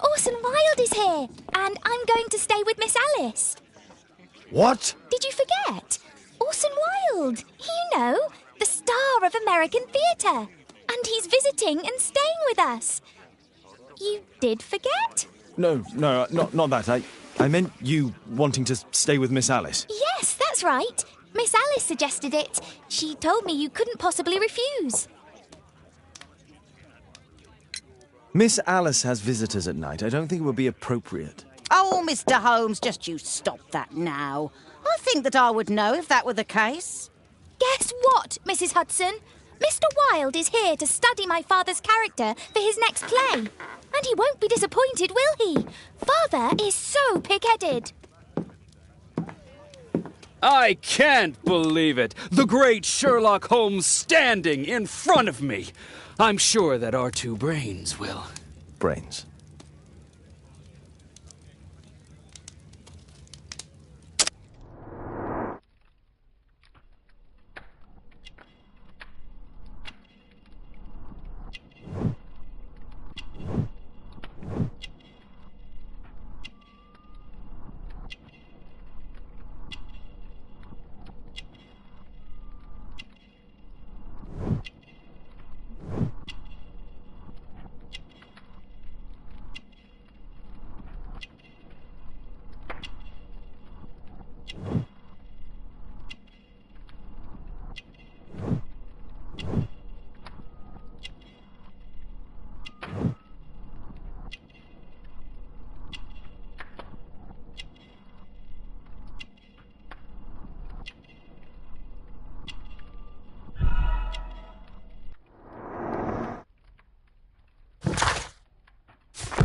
Orson Wilde is here, and I'm going to stay with Miss Alice. What? Did you forget? Orson Wilde, you know, the star of American theatre. And he's visiting and staying with us. You did forget? No, not that. I meant you wanting to stay with Miss Alice. Yes, that's right. Miss Alice suggested it. She told me you couldn't possibly refuse. Miss Alice has visitors at night. I don't think it would be appropriate. Oh, Mr. Holmes, just you stop that now. I think that I would know if that were the case. Guess what, Mrs. Hudson? Mr. Wilde is here to study my father's character for his next play. And he won't be disappointed, will he? Father is so pig-headed. I can't believe it. The great Sherlock Holmes standing in front of me. I'm sure that our two brains will... Brains.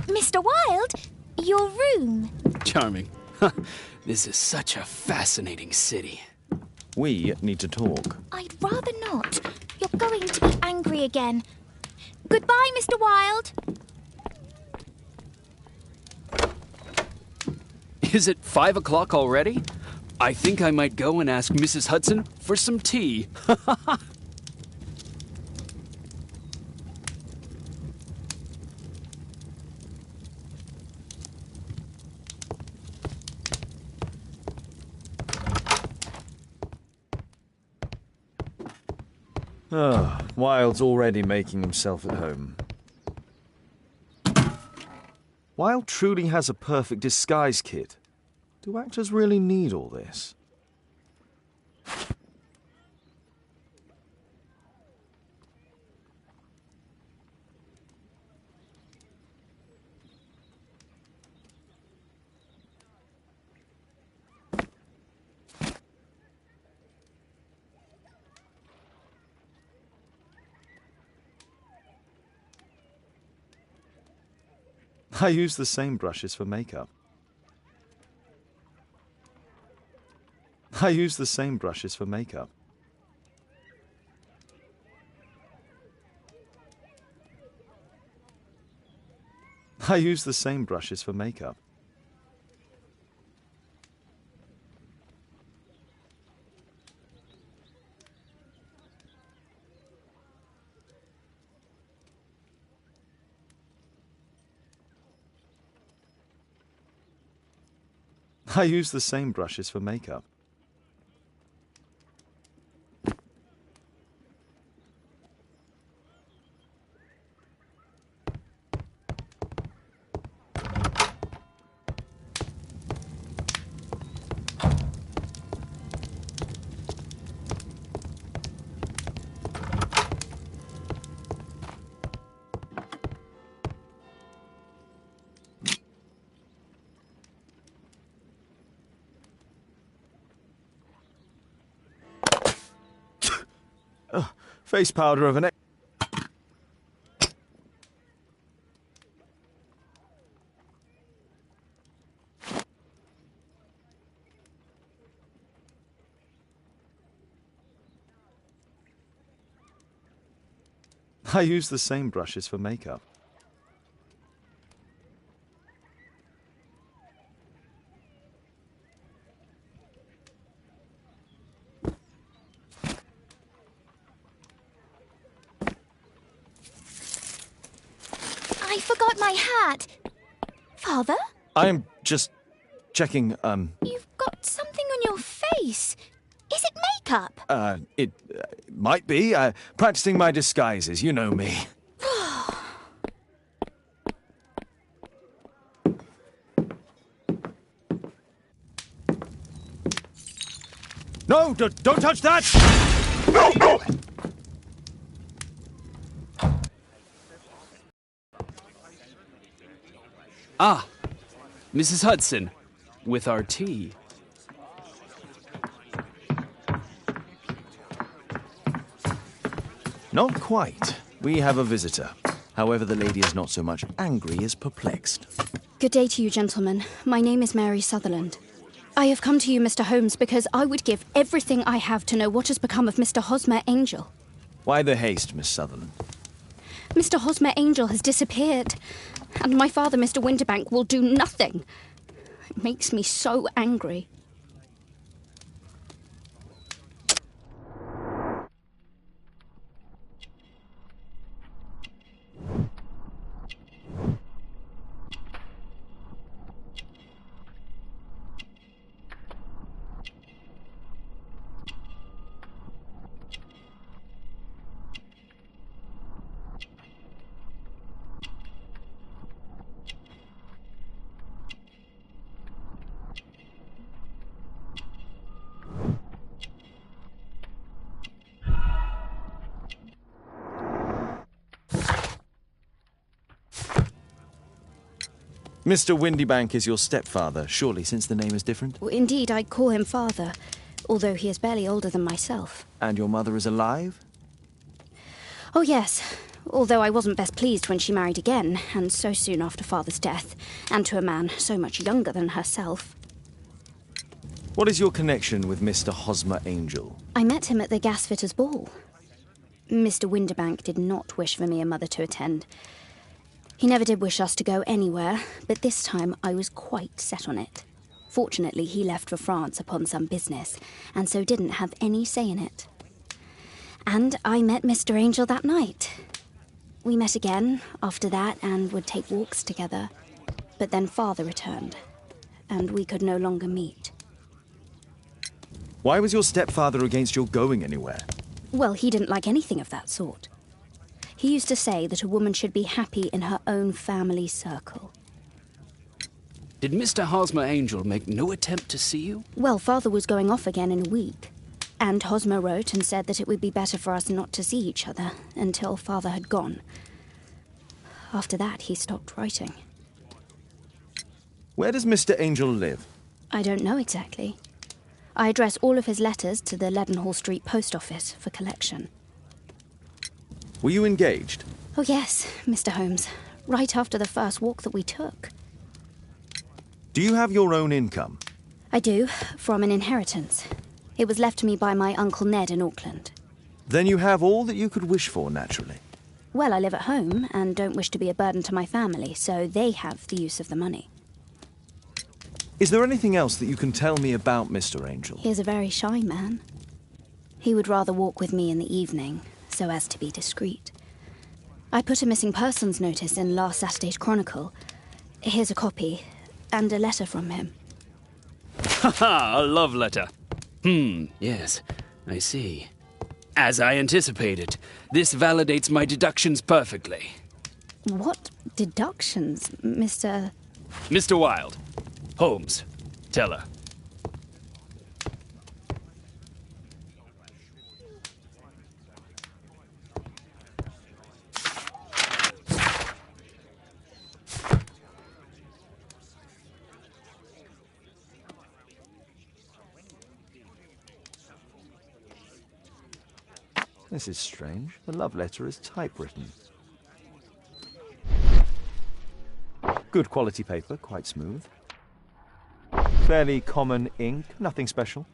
Mr. Wilde, your room. Charming. This is such a fascinating city. We need to talk. I'd rather not. You're going to be angry again. Goodbye, Mr. Wilde. Is it 5 o'clock already? I think I might go and ask Mrs. Hudson for some tea. Wilde's already making himself at home. Wilde truly has a perfect disguise kit. Do actors really need all this? I use the same brushes for makeup. I use the same brushes for makeup. I use the same brushes for makeup. I use the same brushes for makeup. Face powder of an... I use the same brushes for makeup. I forgot my hat. Father? I'm just checking, You've got something on your face. Is it makeup? It might be. Practicing my disguises, you know me. No, don't touch that! Ah, Mrs. Hudson, with our tea. Not quite. We have a visitor. However, the lady is not so much angry as perplexed. Good day to you, gentlemen. My name is Mary Sutherland. I have come to you, Mr. Holmes, because I would give everything I have to know what has become of Mr. Hosmer Angel. Why the haste, Miss Sutherland? Mr. Hosmer Angel has disappeared, and my father, Mr. Winterbank, will do nothing. It makes me so angry. Mr. Windybank is your stepfather, surely, since the name is different? Indeed, I call him father, although he is barely older than myself. And your mother is alive? Oh, yes, although I wasn't best pleased when she married again, and so soon after father's death, and to a man so much younger than herself. What is your connection with Mr. Hosmer Angel? I met him at the gasfitter's ball. Mr. Winterbank did not wish for me and mother to attend. He never did wish us to go anywhere, but this time I was quite set on it. Fortunately, he left for France upon some business, and so didn't have any say in it. And I met Mr. Angel that night. We met again after that and would take walks together. But then father returned, and we could no longer meet. Why was your stepfather against your going anywhere? Well, he didn't like anything of that sort. He used to say that a woman should be happy in her own family circle. Did Mr. Hosmer Angel make no attempt to see you? Well, father was going off again in a week. And Hosmer wrote and said that it would be better for us not to see each other until father had gone. After that, he stopped writing. Where does Mr. Angel live? I don't know exactly. I address all of his letters to the Leadenhall Street post office for collection. Were you engaged? Oh, yes, Mr. Holmes. Right after the first walk that we took. Do you have your own income? I do, from an inheritance. It was left to me by my Uncle Ned in Auckland. Then you have all that you could wish for, naturally. Well, I live at home and don't wish to be a burden to my family, so they have the use of the money. Is there anything else that you can tell me about Mr. Angel? He is a very shy man. He would rather walk with me in the evening, so as to be discreet. I put a missing persons notice in last Saturday's Chronicle. Here's a copy, and a letter from him. Ha-ha, a love letter. Yes, I see. As I anticipated, this validates my deductions perfectly. What deductions, Mr. Mr. Wilde. Holmes, tell her. This is strange. The love letter is typewritten. Good quality paper, quite smooth. Fairly common ink, nothing special.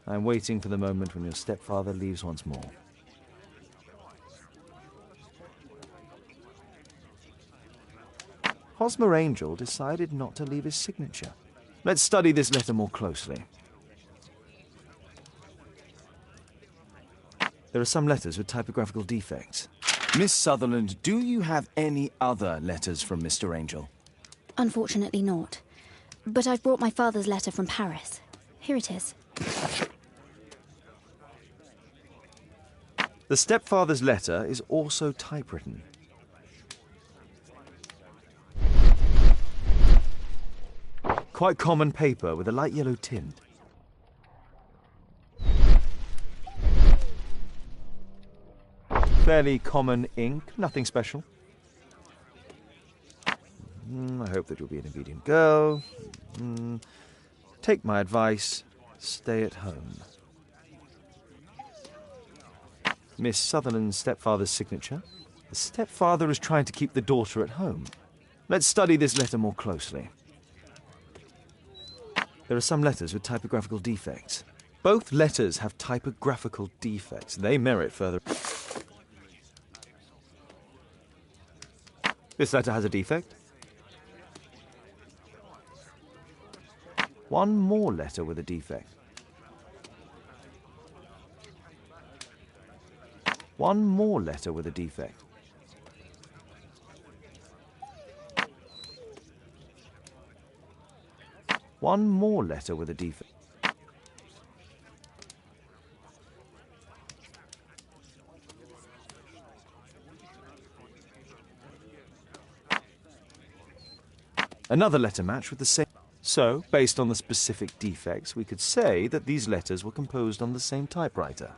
I'm waiting for the moment when your stepfather leaves once more. Hosmer Angel decided not to leave his signature. Let's study this letter more closely. There are some letters with typographical defects. Miss Sutherland, do you have any other letters from Mr. Angel? Unfortunately not. But I've brought my father's letter from Paris. Here it is. The stepfather's letter is also typewritten. Quite common paper with a light yellow tint. Fairly common ink, nothing special. I hope that you'll be an obedient girl. Take my advice, stay at home. Miss Sutherland's stepfather's signature. The stepfather is trying to keep the daughter at home. Let's study this letter more closely. There are some letters with typographical defects. Both letters have typographical defects. They merit further... This letter has a defect. One more letter with a defect. One more letter with a defect. One more letter with a defect. Another letter match with the same... So, based on the specific defects, we could say that these letters were composed on the same typewriter.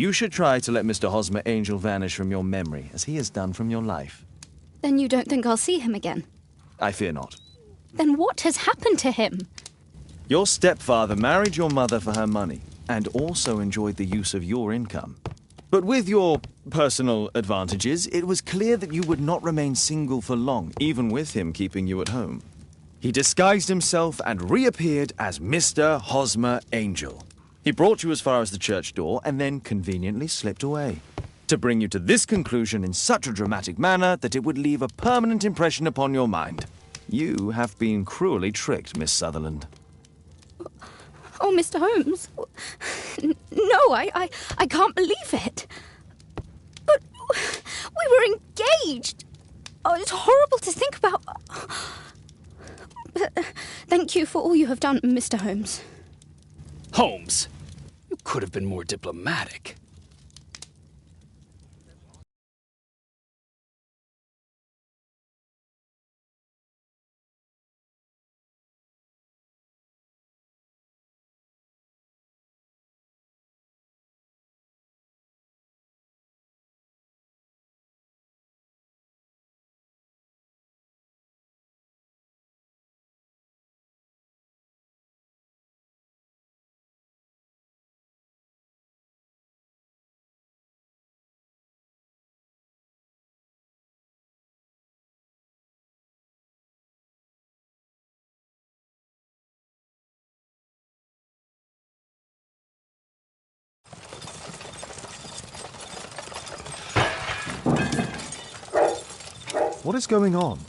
You should try to let Mr. Hosmer Angel vanish from your memory, as he has done from your life. Then you don't think I'll see him again? I fear not. Then what has happened to him? Your stepfather married your mother for her money, and also enjoyed the use of your income. But with your personal advantages, it was clear that you would not remain single for long, even with him keeping you at home. He disguised himself and reappeared as Mr. Hosmer Angel. He brought you as far as the church door and then conveniently slipped away, to bring you to this conclusion in such a dramatic manner that it would leave a permanent impression upon your mind. You have been cruelly tricked, Miss Sutherland. Oh, Mr. Holmes. No, I can't believe it. But we were engaged. Oh, it's horrible to think about. But thank you for all you have done, Mr. Holmes. Holmes, you could have been more diplomatic. What is going on?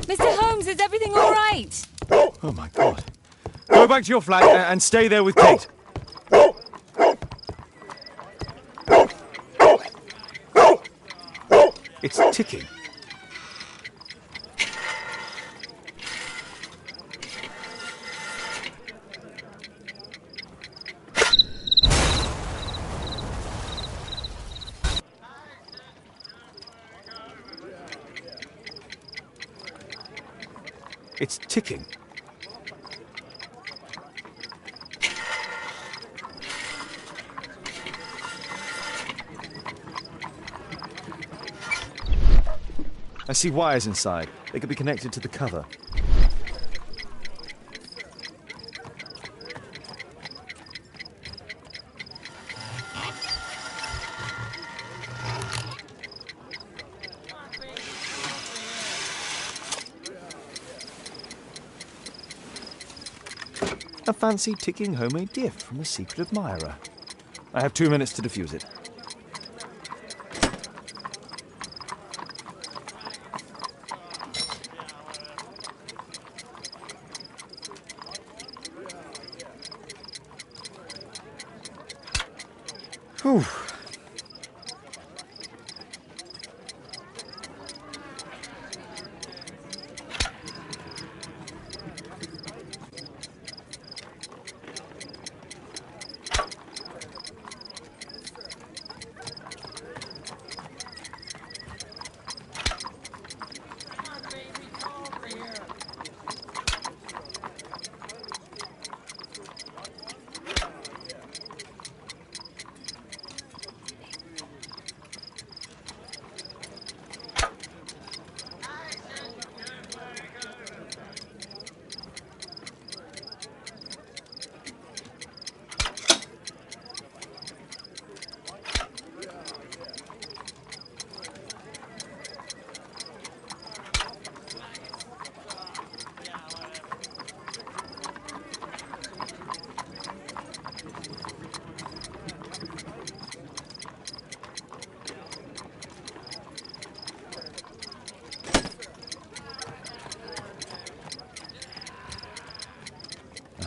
Mr. Holmes, is everything all right? Oh my God. Go back to your flat and stay there with Kate. It's ticking. It's ticking. I see wires inside. They could be connected to the cover. A fancy ticking homemade gift from a secret admirer. I have 2 minutes to defuse it. Whew.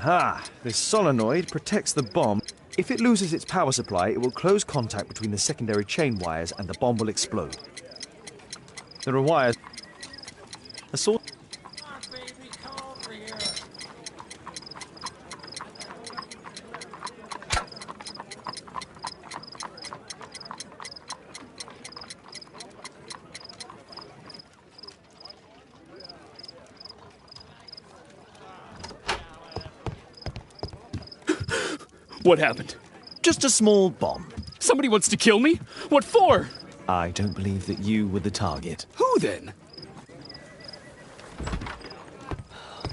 Aha! This solenoid protects the bomb. If it loses its power supply, it will close contact between the secondary chain wires and the bomb will explode. There are wires. A source. What happened? Just a small bomb. Somebody wants to kill me? What for? I don't believe that you were the target. Who then?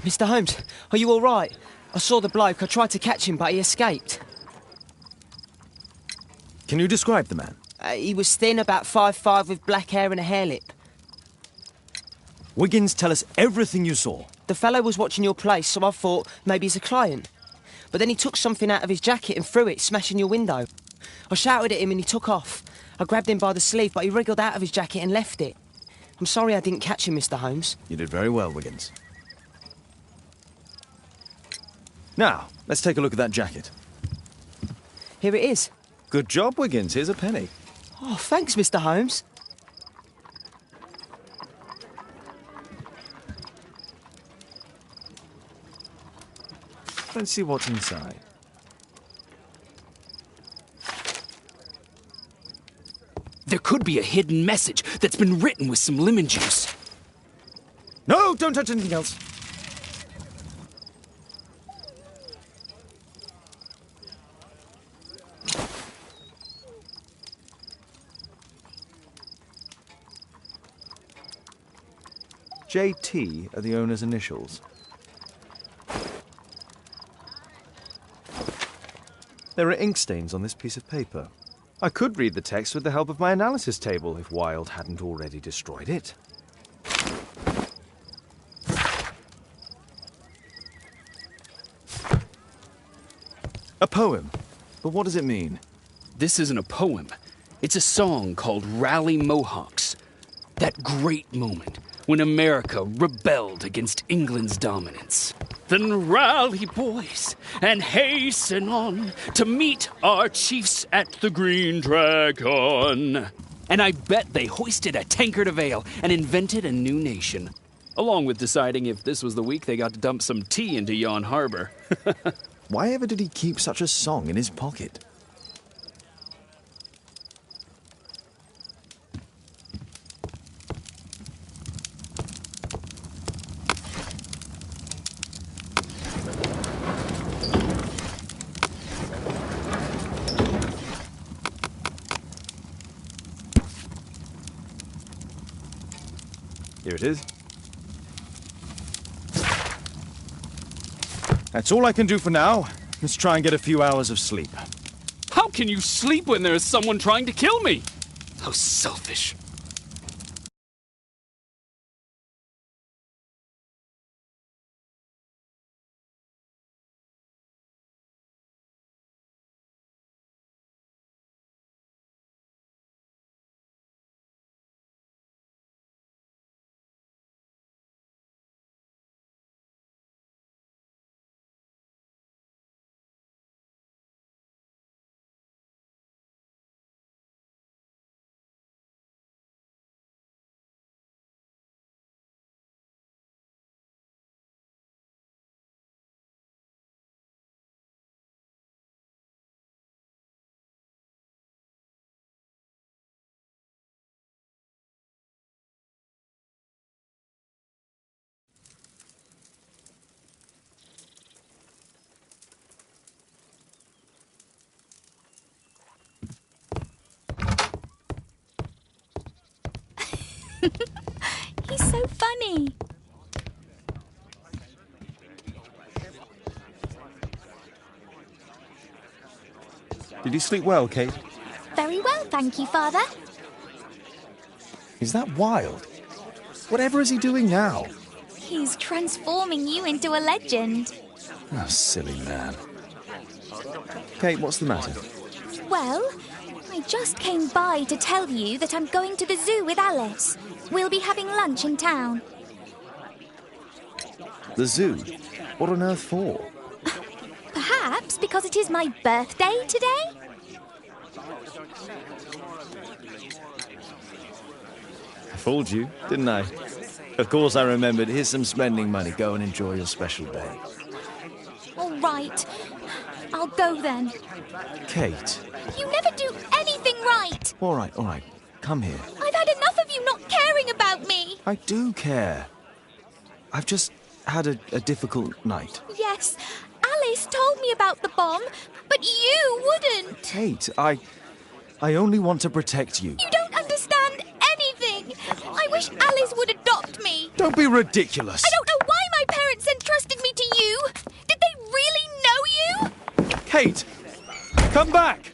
Mr. Holmes, are you all right? I saw the bloke. I tried to catch him, but he escaped. Can you describe the man? He was thin, about 5'5", with black hair and a hair lip. Wiggins, tell us everything you saw. The fellow was watching your place, so I thought maybe he's a client. But then he took something out of his jacket and threw it, smashing your window. I shouted at him and he took off. I grabbed him by the sleeve, but he wriggled out of his jacket and left it. I'm sorry I didn't catch him, Mr. Holmes. You did very well, Wiggins. Now, let's take a look at that jacket. Here it is. Good job, Wiggins. Here's a penny. Oh, thanks, Mr. Holmes. Let's see what's inside. There could be a hidden message that's been written with some lemon juice. No, don't touch anything else. JT are the owner's initials. There are ink stains on this piece of paper. I could read the text with the help of my analysis table if Wilde hadn't already destroyed it. A poem. But what does it mean? This isn't a poem. It's a song called Rally Mohawks. That great moment when America rebelled against England's dominance. Then rally, boys, and hasten on to meet our chiefs at the Green Dragon. And I bet they hoisted a tankard of ale and invented a new nation. Along with deciding if this was the week they got to dump some tea into Yon Harbor. Why ever did he keep such a song in his pocket? Here it is. That's all I can do for now. Let's try and get a few hours of sleep. How can you sleep when there is someone trying to kill me? How selfish. He's so funny. Did you sleep well, Kate? Very well, thank you, Father. Is that Wilde? Whatever is he doing now? He's transforming you into a legend. Oh, silly man. Kate, what's the matter? Well, I just came by to tell you that I'm going to the zoo with Alice. We'll be having lunch in town. The zoo? What on earth for? Perhaps because it is my birthday today? I fooled you, didn't I? Of course I remembered. Here's some spending money. Go and enjoy your special day. All right. I'll go then. Kate. You never do anything right. All right. Come here. I've had enough of you not caring about me. I do care. I've just had a difficult night. Yes, Alice told me about the bomb, but you wouldn't. Kate, I only want to protect you. You don't understand anything. I wish Alice would adopt me. Don't be ridiculous. I don't know why my parents entrusted me to you. Did they really know you? Kate, come back!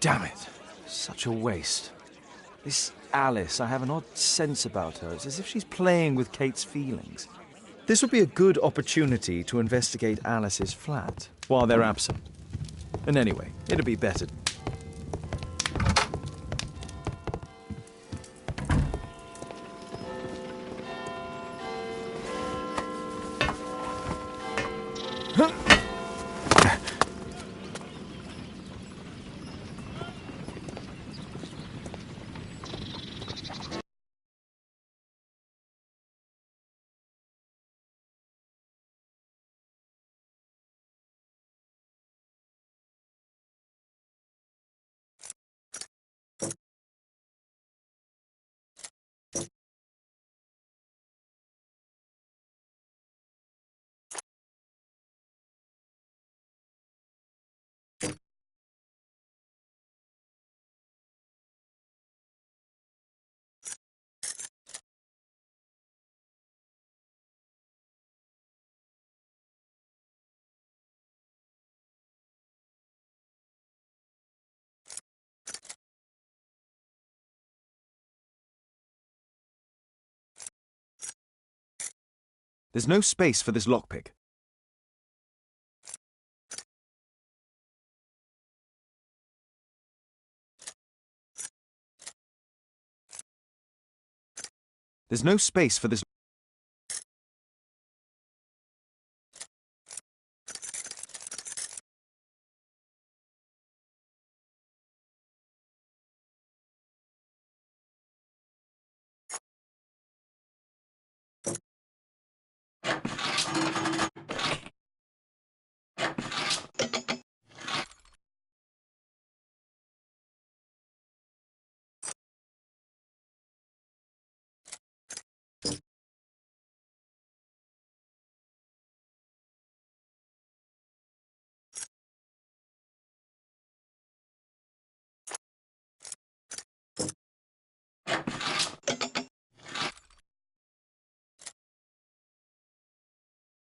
Damn it. Such a waste. This Alice, I have an odd sense about her. It's as if she's playing with Kate's feelings. This would be a good opportunity to investigate Alice's flat while they're absent. And anyway, it'd be better. There's no space for this lockpick. There's no space for this.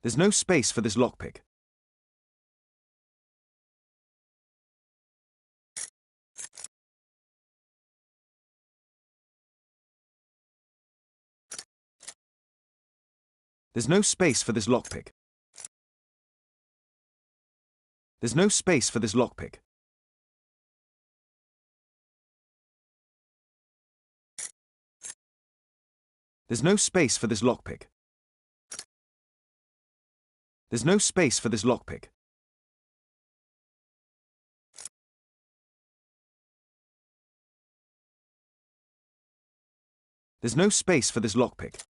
There's no space for this lockpick. There's no space for this lockpick. There's no space for this lockpick. There's no space for this lockpick. There's no space for this lockpick. There's no space for this lockpick.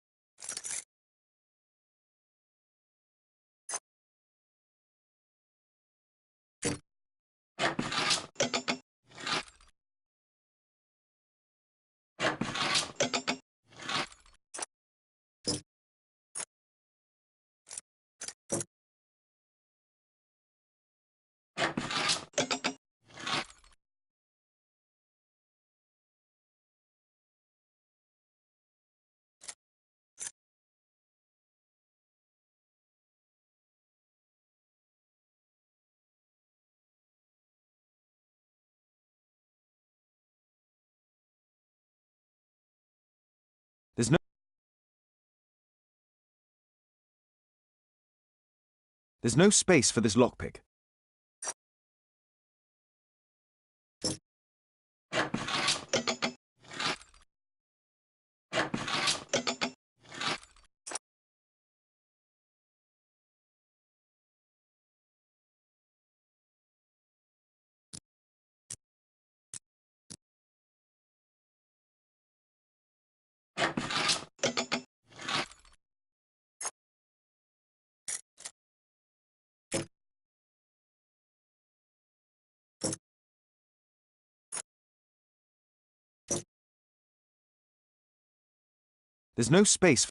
There's no There's no space for this lockpick. There's no space.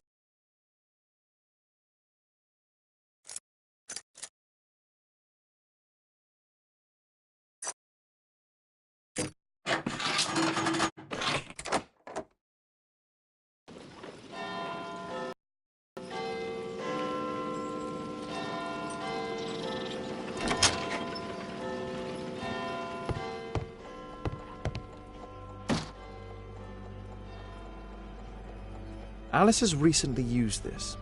Alice has recently used this.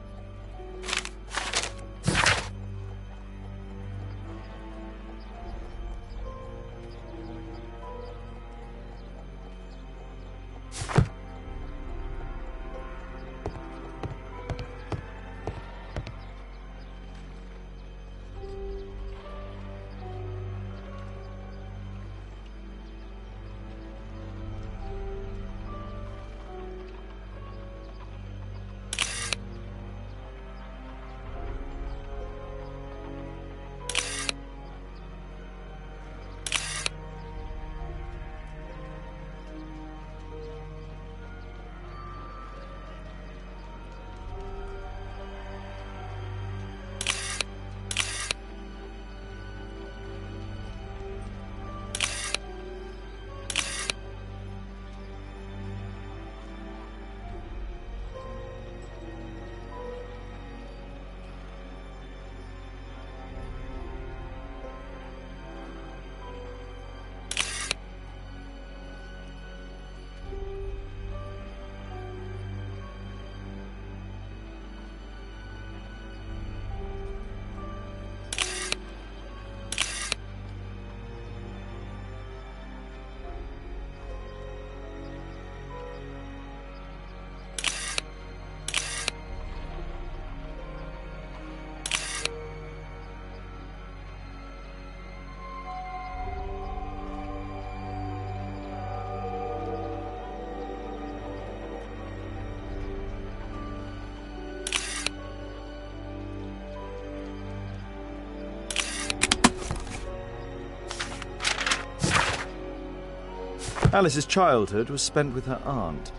Alice's childhood was spent with her aunt,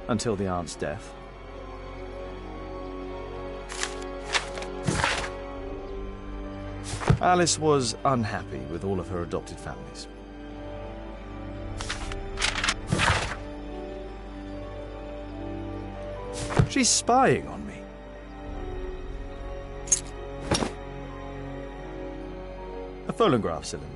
until the aunt's death. Alice was unhappy with all of her adopted families. She's spying on me. A phonograph cylinder.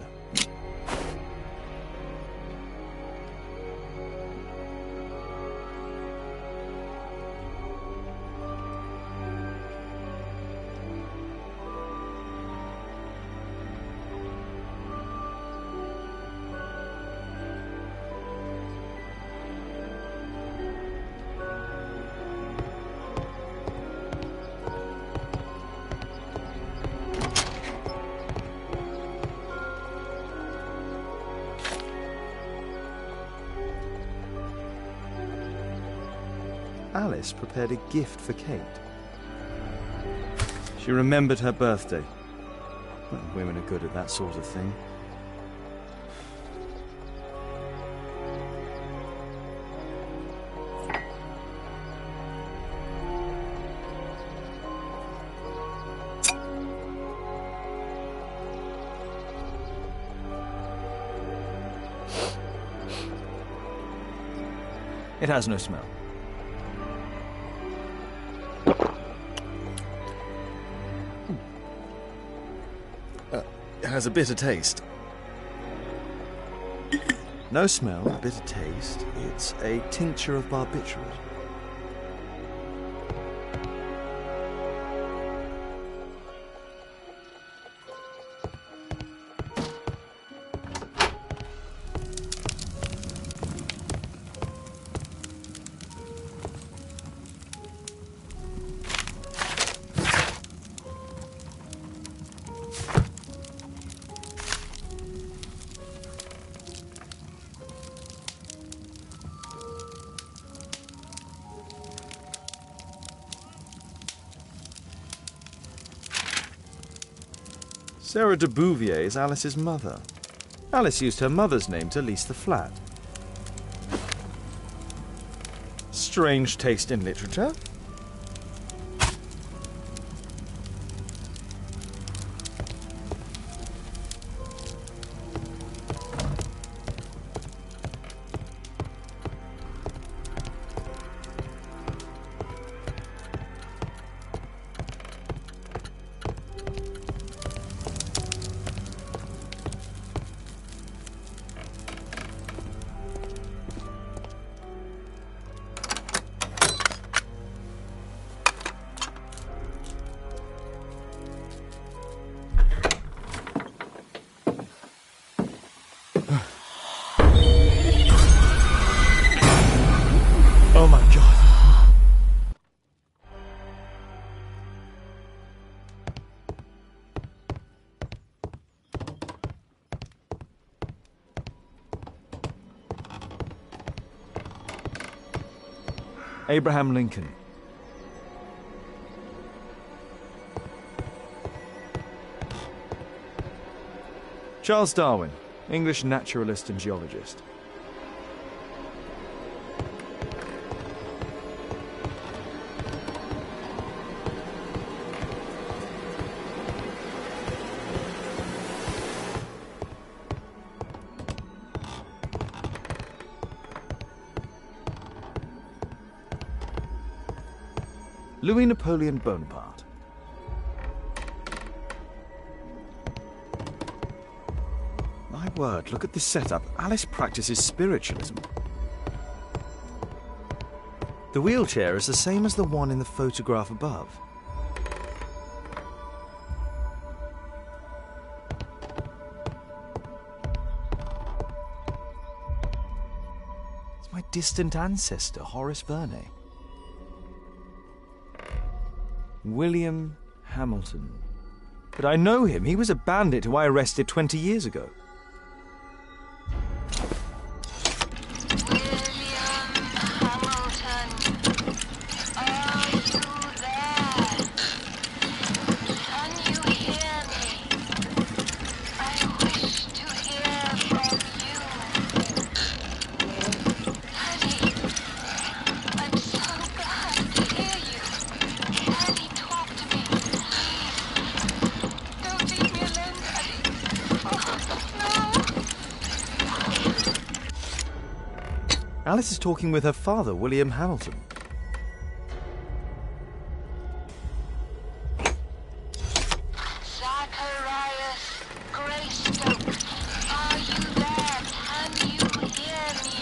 Alice prepared a gift for Kate. She remembered her birthday. Well, women are good at that sort of thing. It has no smell. It has a bitter taste. No smell, bitter taste. It's a tincture of barbiturate. Sarah de Bouvier is Alice's mother. Alice used her mother's name to lease the flat. Strange taste in literature. Abraham Lincoln. Charles Darwin, English naturalist and geologist. Louis Napoleon Bonaparte. My word, look at this setup. Alice practices spiritualism. The wheelchair is the same as the one in the photograph above. It's my distant ancestor, Horace Verne. William Hamilton. But I know him. He was a bandit who I arrested 20 years ago. Alice is talking with her father, William Hamilton. Zacharias Greystoke, are you there? Can you hear me?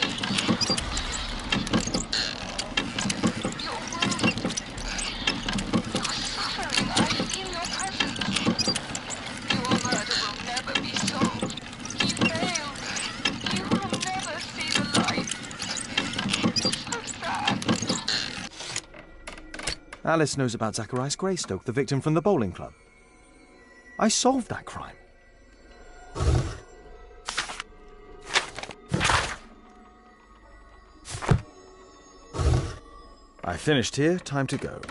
You're wounded. You're suffering. I feel your presence. Your murder will never be solved. You failed. You will never see the light. Alice knows about Zacharias Greystoke, the victim from the bowling club. I solved that crime. I finished here, time to go.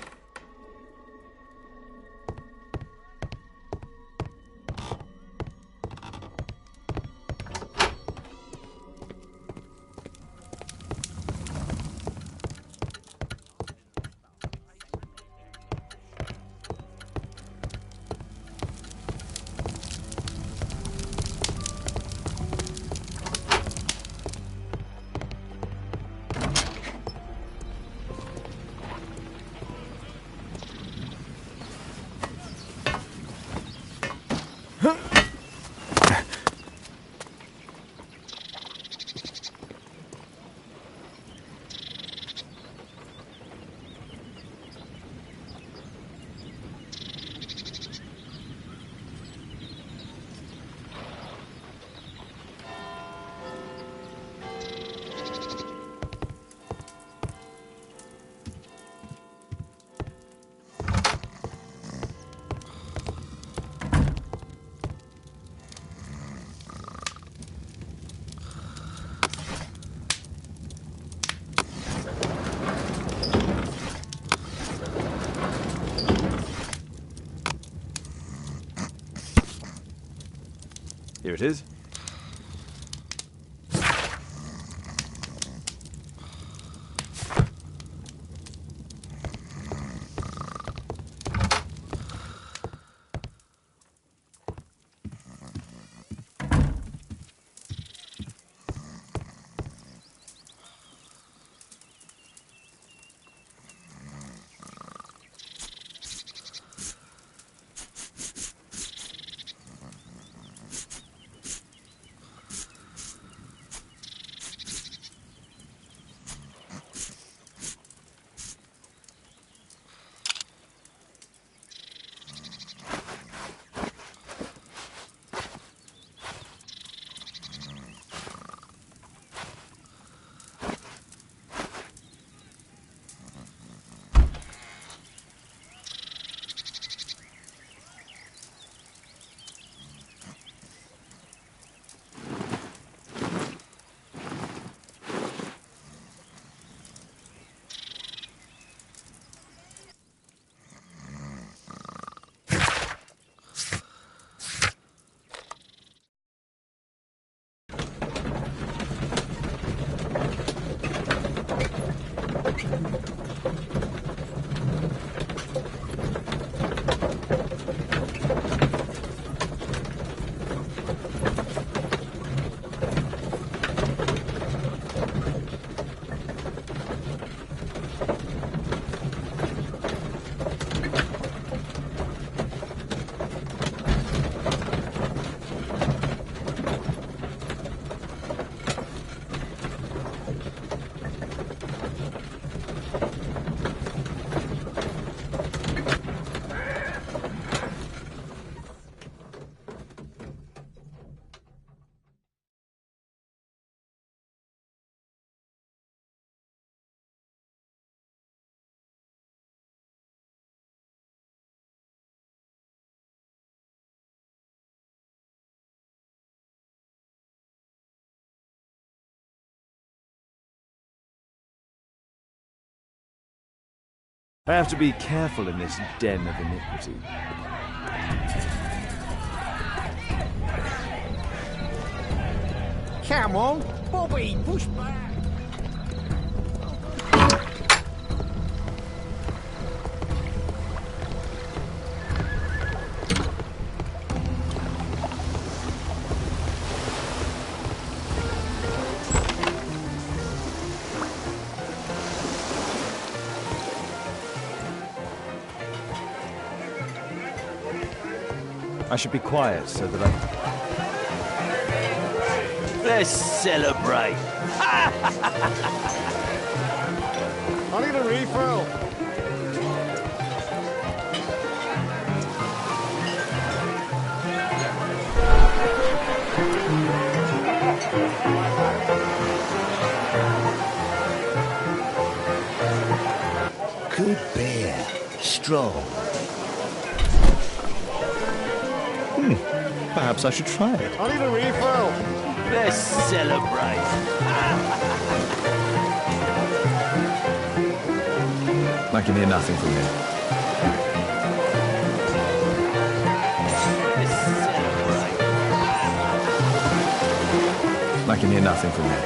Here it is. I have to be careful in this den of iniquity. Come on, Bobby, push back. I should be quiet so that I... Let's celebrate. I need a refill. Good beer. Strong. Perhaps I should try it. I need a refill. Let's celebrate. I can hear nothing from here. Let's celebrate. I can hear nothing from here.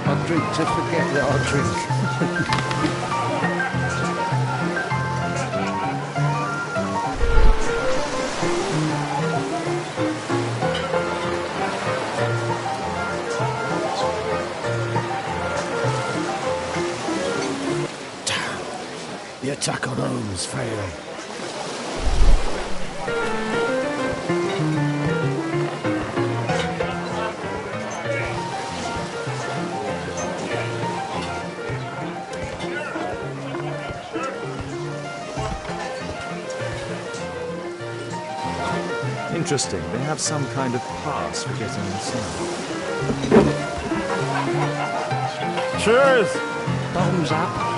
I drink to forget that I drink. The attack on Holmes failed. Interesting. They have some kind of pass for getting inside. Cheers. Thumbs up.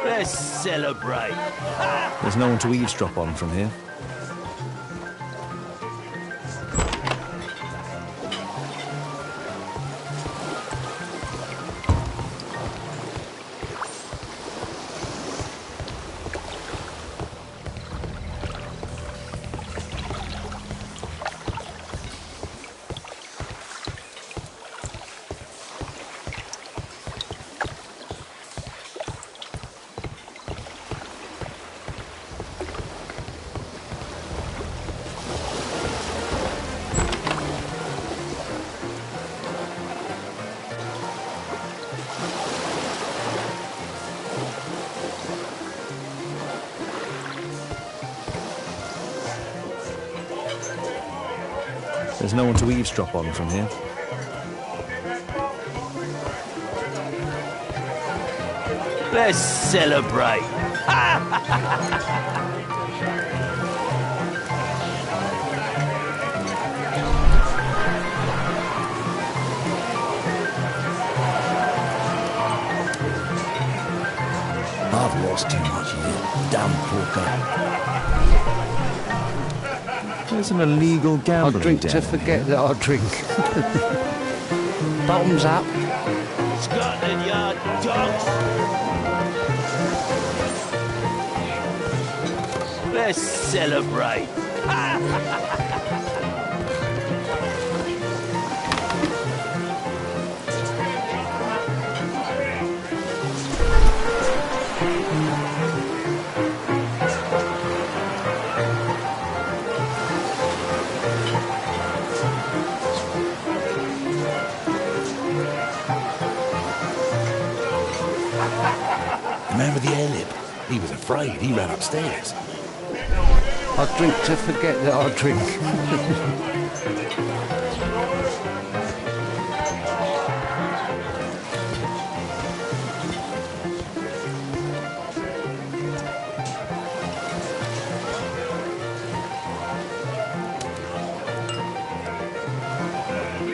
Let's celebrate. There's no one to eavesdrop on from here. There's no one to eavesdrop on from here. Let's celebrate. I've lost too much here. Damn poker. There's an illegal gambling I drink den. to forget that I drink. Bottoms up. Scotland Yard dogs. Let's celebrate. The man with the air lip. He was afraid. He ran upstairs. I drink to forget that I drink.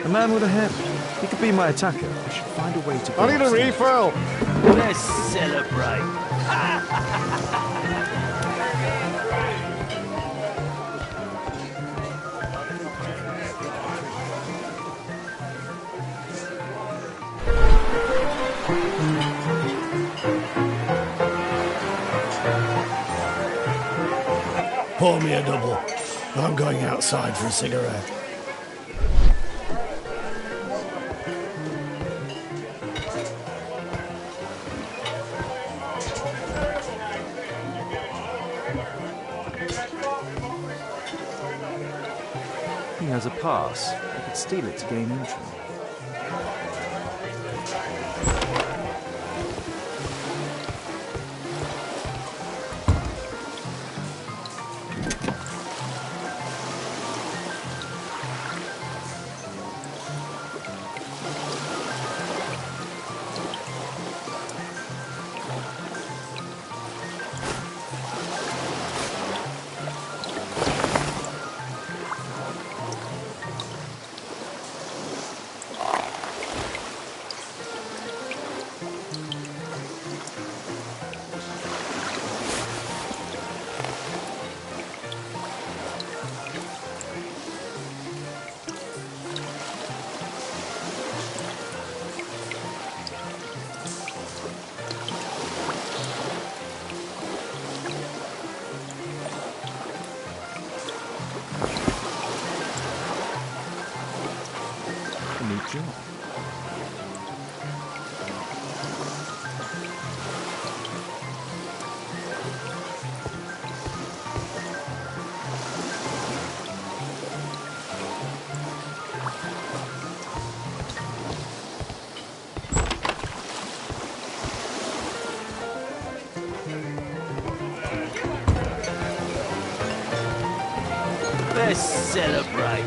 A man with a head. He could be my attacker. I should find a way to go I need a upstairs. refill. Let's celebrate. Pour me a double. I'm going outside for a cigarette. He has a pass. I could steal it to gain entry. Job. Let's celebrate.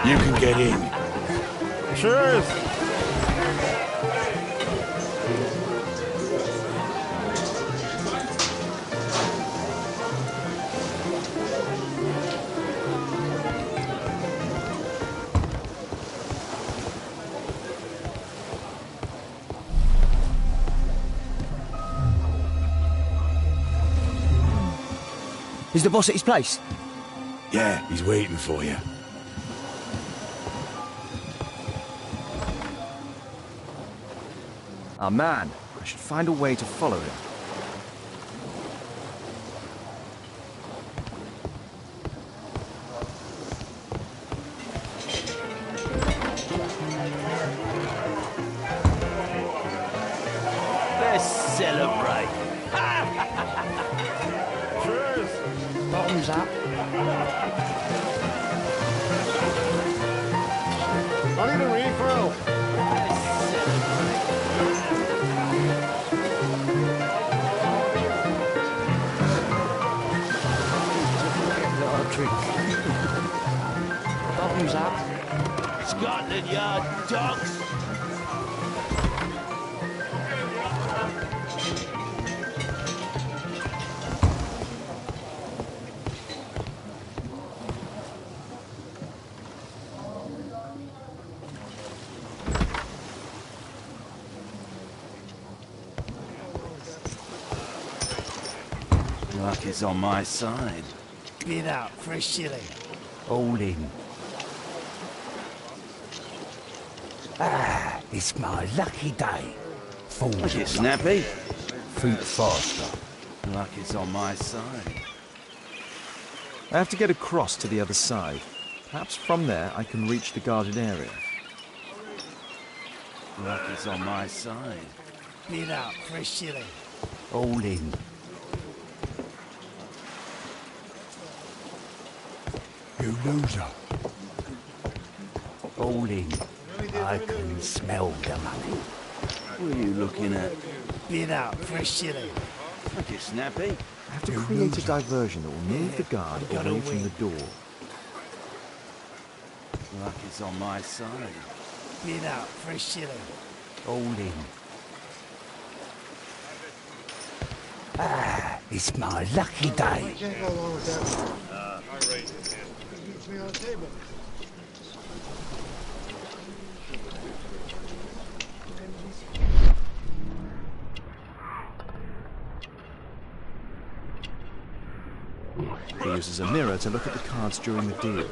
You can get in. Cheers. Is the boss at his place? Yeah, he's waiting for you. Our man. I should find a way to follow him. Let's celebrate. Cheers. Bottoms up. I need a refill. Bottoms up. Scotland Yard dogs. Luck is on my side. Been out for a shilling. All in. Ah, it's my lucky day. Falls Get snappy. Feet faster. Luck is on my side. I have to get across to the other side. Perhaps from there I can reach the guarded area. Luck is on my side. Been out for a shilling. All in. You loser. All in. I can smell the money. What are you looking at? Been out for a shilling. Get snappy. I have to create a diversion that will move the guard away from the door. Luck is on my side. Been out for a shilling. All in. Ah, it's my lucky day. He uses a mirror to look at the cards during the deal.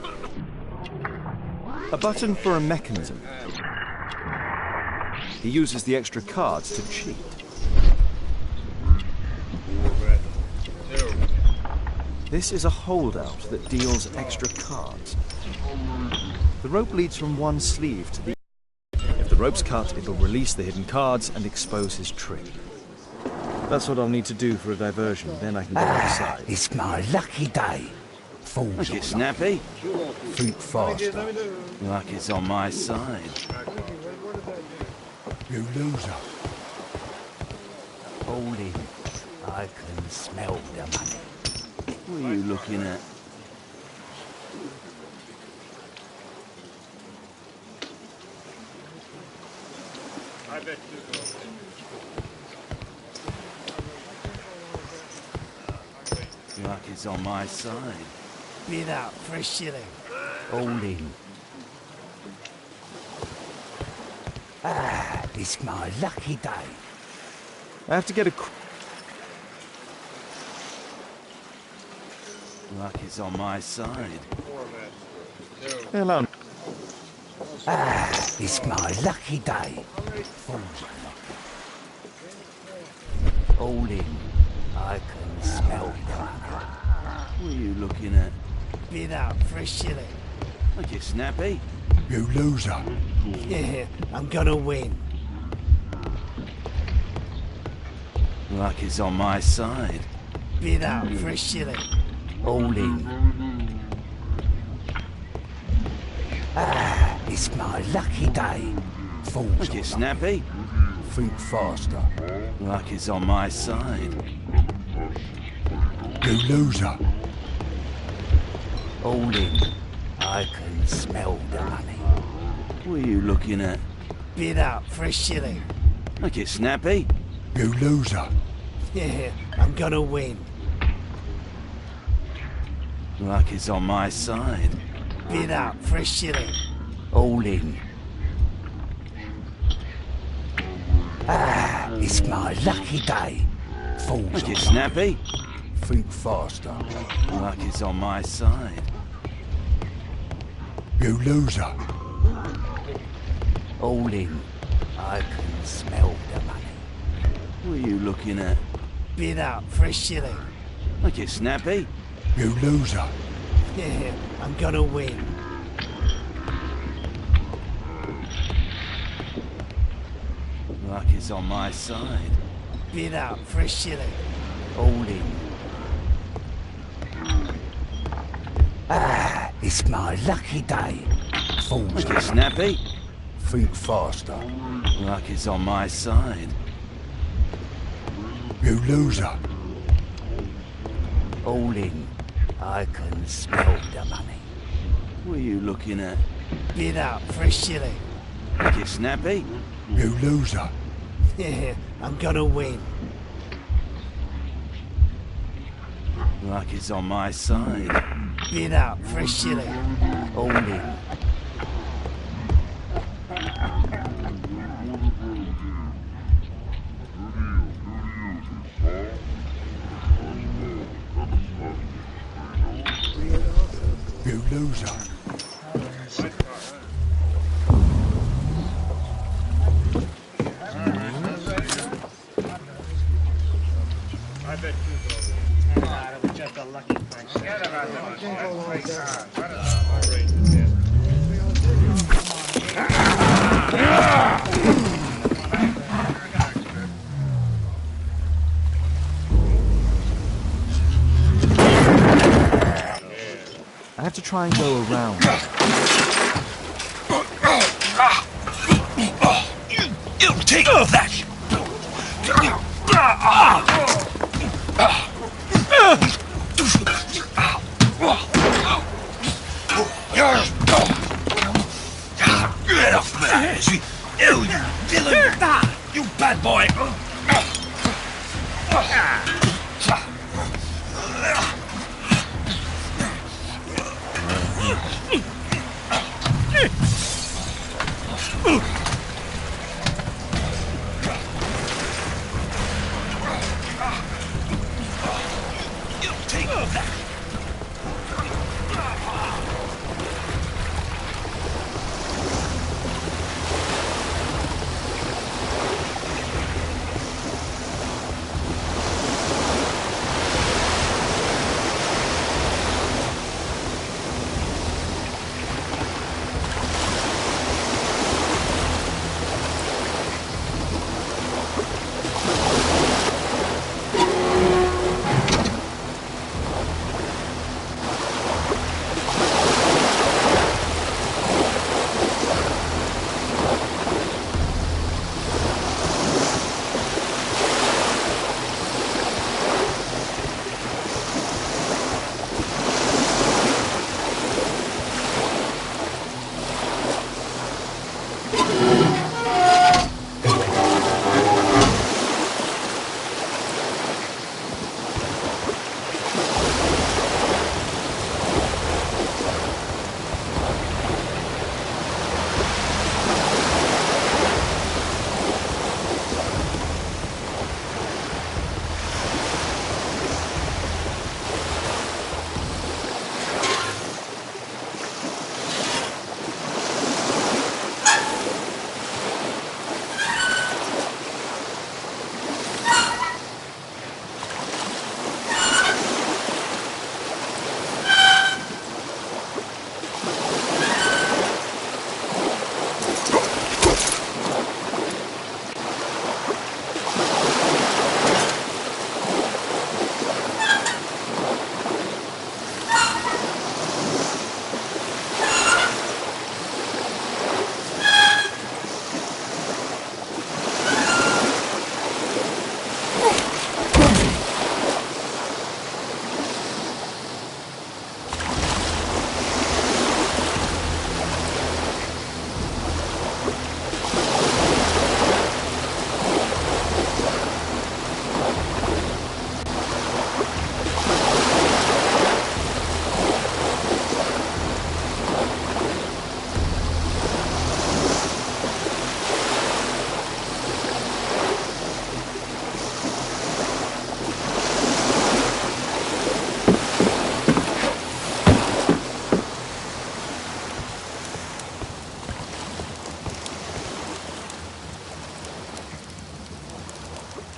A button for a mechanism. He uses the extra cards to cheat. This is a holdout that deals extra cards. The rope leads from one sleeve to the... If the rope's cut, it'll release the hidden cards and expose his trick. That's what I'll need to do for a diversion, then I can get outside. It's my lucky day. Fools. Look, it's snappy. Think faster. Luck is on my side. You loser. Hold in. I can smell the money. What are you looking at? Luck is on my side. Bid out for a shilling. Hold in. It's my lucky day. I have to get a... Luck is on my side. Hello. It's my lucky day. Fools. Hold in. I can smell the money. What are you looking at? Bid out for a shilling. Look, it's snappy. You loser. Yeah, I'm gonna win. Luck is on my side. Bid out for a shilling. Hold in. It's my lucky day. Fools. Look, it's snappy. Think faster. Luck is on my side. You loser. Hold in. I can smell the money. What are you looking at? Bid out for a shilling. Look, it's snappy. You loser. Yeah, I'm gonna win. Luck is on my side. Bid out for a shilling. Hold in. It's my lucky day. Fools. Look, it's snappy. Think faster. Luck is on my side. You loser. Hold in. I can smell the money. What are you looking at? Bid out for a shilling. Look, it's snappy. You loser. Yeah, I'm gonna win. Luck is on my side. Bid out for a shilling. Hold in. It's my lucky day. Fools. Look, it's snappy. Think faster. Luck is on my side. You loser. Hold in. I can smell the money. What are you looking at? Bid out for a shilling. Look, it's snappy. You loser. Yeah, I'm gonna win. Luck is on my side. Bid out for a shilling. Hold in. You loser. I bet you go. It was just a lucky punch. I have to try and go around. You take that! Get off there! You villain! You bad boy!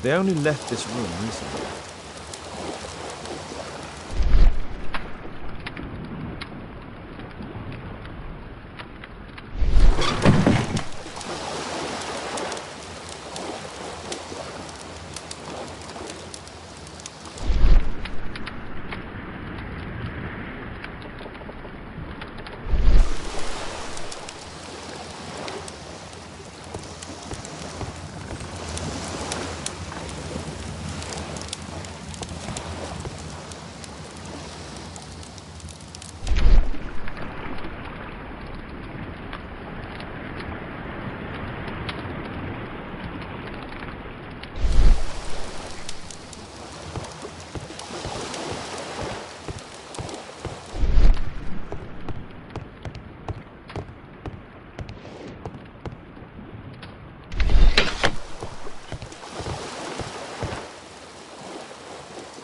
They only left this room recently.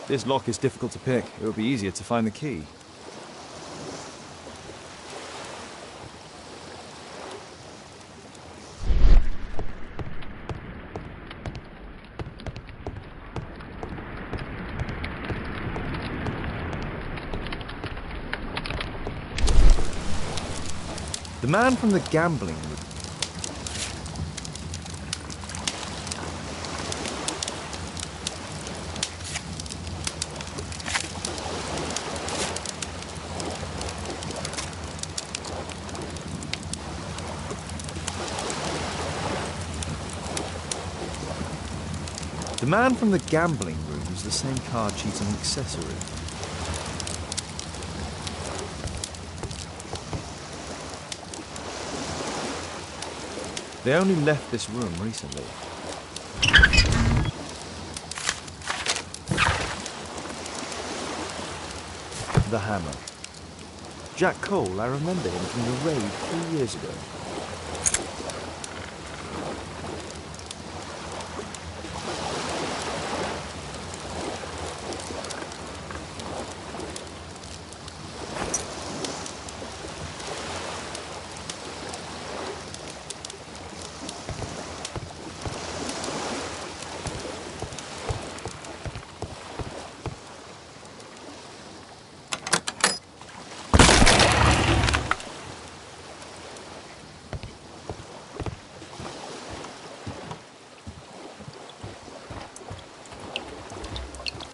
This lock is difficult to pick. It would be easier to find the key. The man from the gambling room. The man from the gambling room is the same card cheating accessory. They only left this room recently. The hammer. Jack Cole, I remember him from the raid 3 years ago.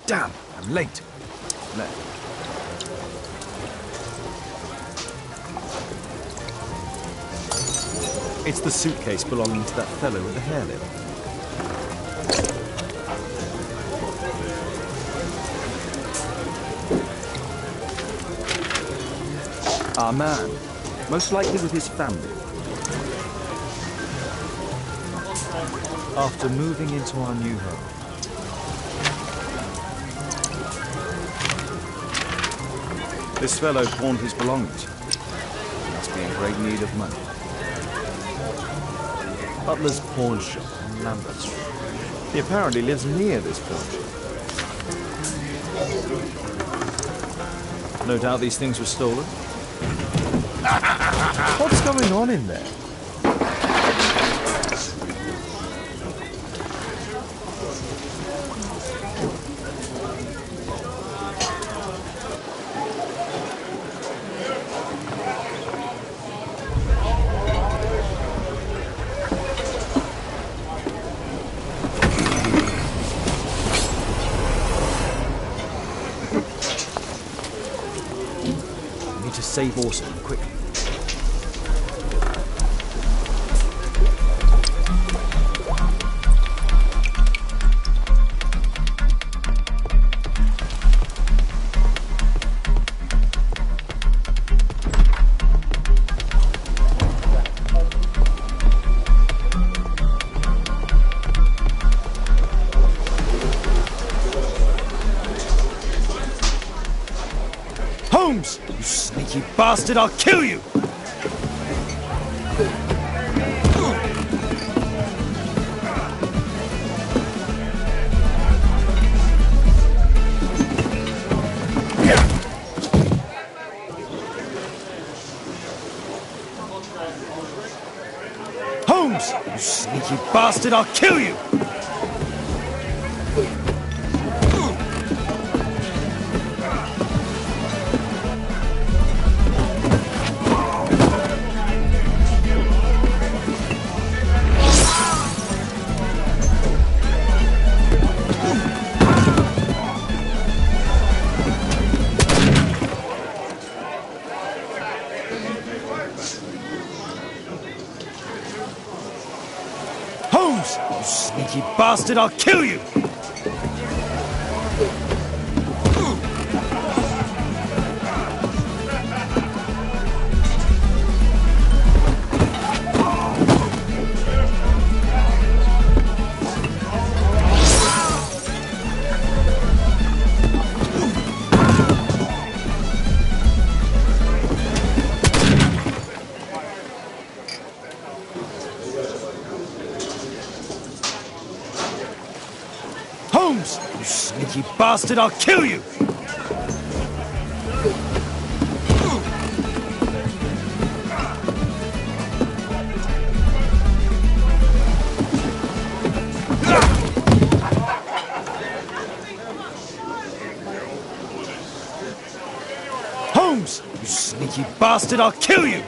Damn, I'm late. Left. It's the suitcase belonging to that fellow with the hairlip. Our man, most likely with his family. After moving into our new home. This fellow pawned his belongings. He must be in great need of money. Butler's pawn shop on Lambert Street. He apparently lives near this pawn shop. No doubt these things were stolen. What's going on in there? Save Orson quickly. Holmes! You sneaky bastard, I'll kill you! Holmes! You sneaky bastard, I'll kill you! Holmes! You sneaky bastard, I'll kill you! Holmes! You sneaky bastard, I'll kill you! Holmes! You sneaky bastard, I'll kill you!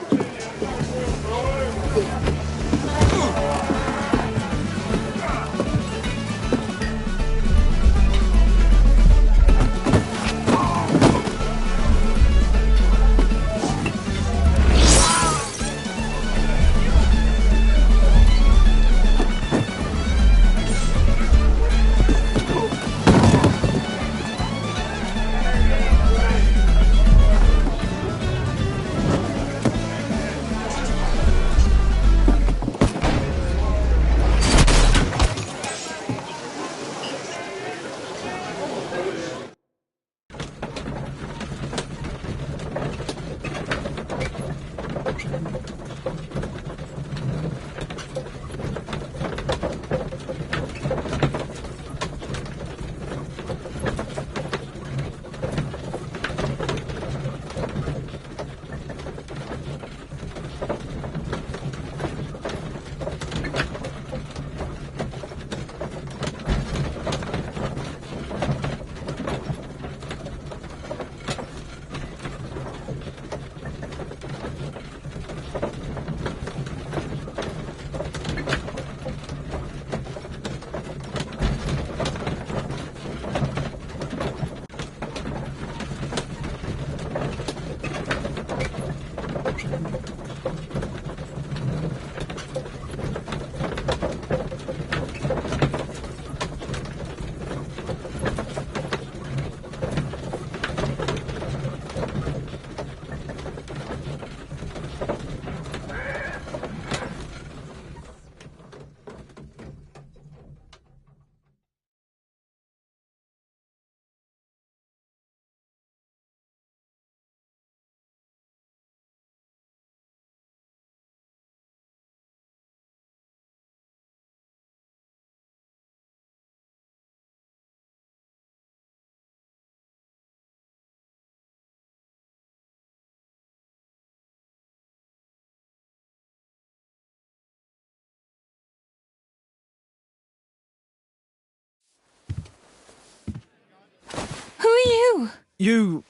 Who are you?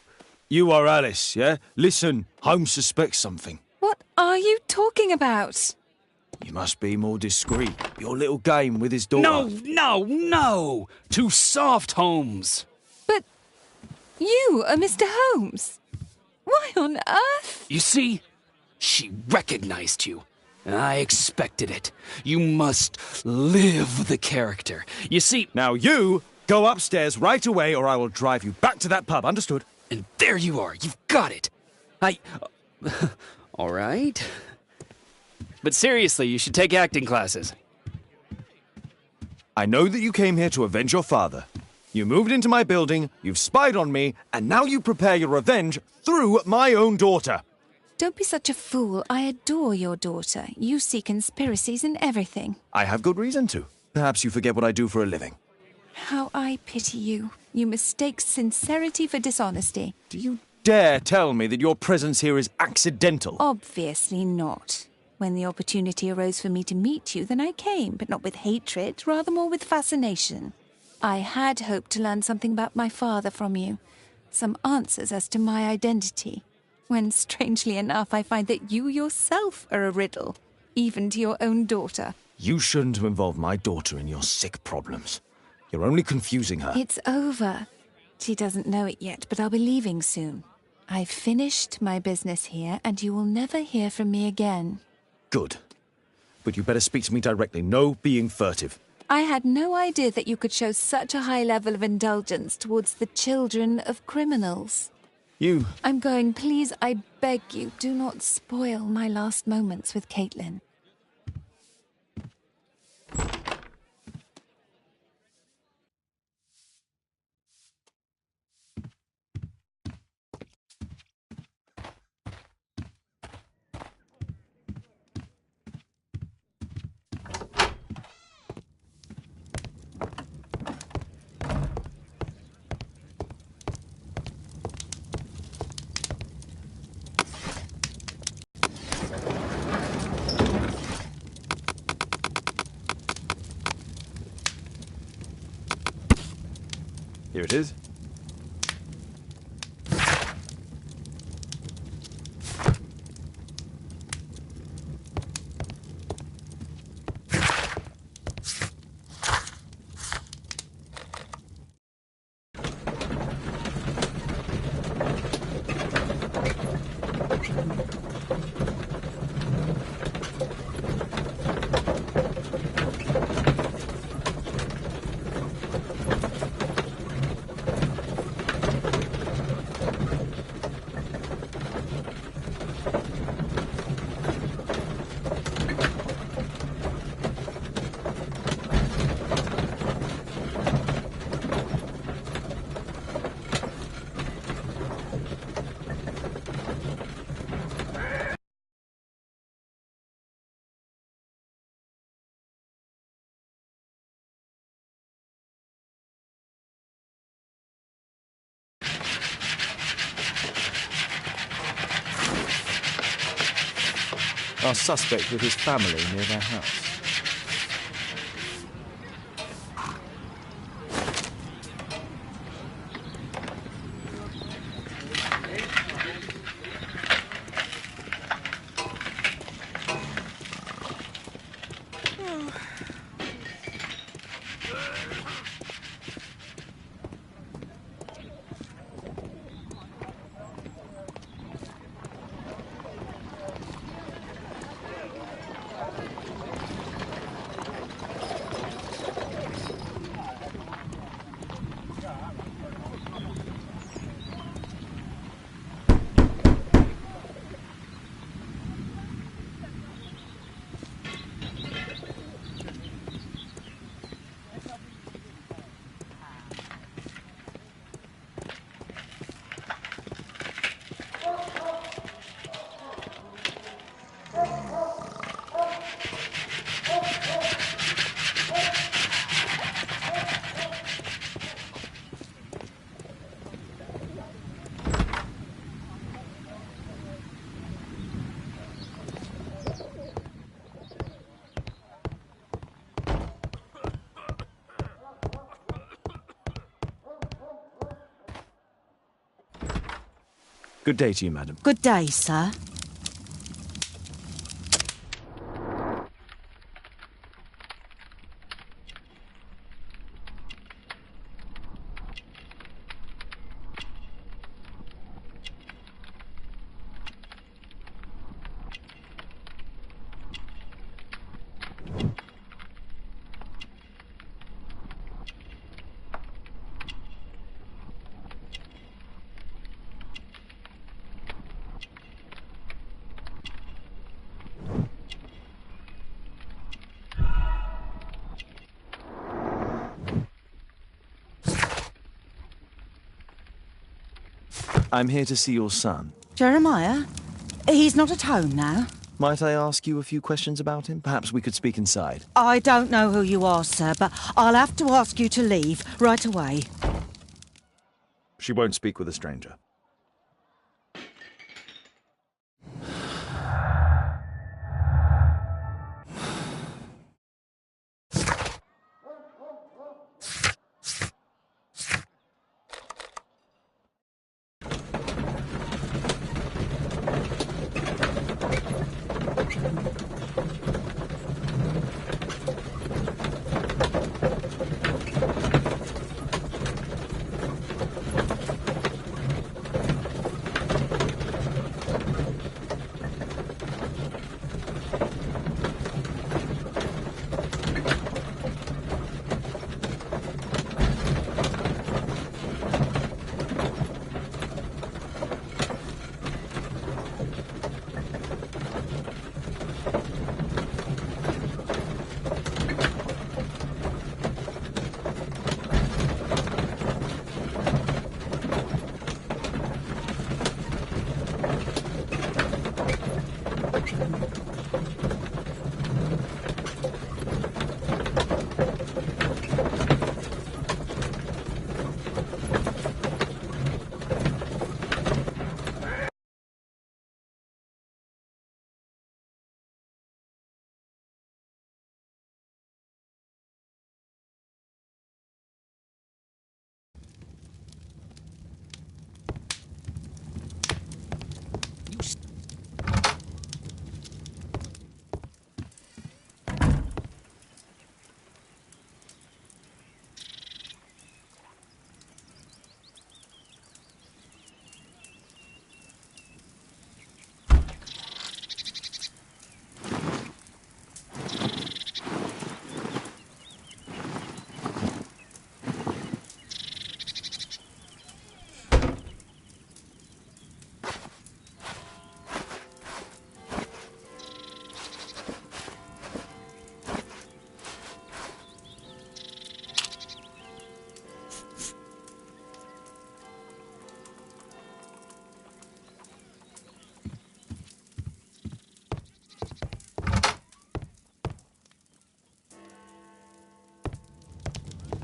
You are Alice, yeah? Listen, Holmes suspects something. What are you talking about? You must be more discreet. Your little game with his daughter. No! Too soft, Holmes. But you are Mr. Holmes. Why on earth? You see, she recognized you. I expected it. You must live the character. You see... Now you go upstairs right away or I will drive you back to that pub, understood? And there you are. You've got it. All right. But seriously, you should take acting classes. I know that you came here to avenge your father. You moved into my building, you've spied on me, and now you prepare your revenge through my own daughter. Don't be such a fool. I adore your daughter. You see conspiracies in everything. I have good reason to. Perhaps you forget what I do for a living. How I pity you. You mistake sincerity for dishonesty. Do you dare tell me that your presence here is accidental? Obviously not. When the opportunity arose for me to meet you, then I came, but not with hatred, rather more with fascination. I had hoped to learn something about my father from you. Some answers as to my identity. When, strangely enough, I find that you yourself are a riddle, even to your own daughter. You shouldn't have involved my daughter in your sick problems. You're only confusing her. It's over. She doesn't know it yet, but I'll be leaving soon. I've finished my business here, and you will never hear from me again. Good. But you better speak to me directly. No being furtive. I had no idea that you could show such a high level of indulgence towards the children of criminals. You... I'm going. Please, I beg you, do not spoil my last moments with Caitlin. Here it is. Our suspect with his family near their house. Good day to you, madam. Good day, sir. I'm here to see your son. Jeremiah? He's not at home now. Might I ask you a few questions about him? Perhaps we could speak inside. I don't know who you are, sir, but I'll have to ask you to leave right away. She won't speak with a stranger.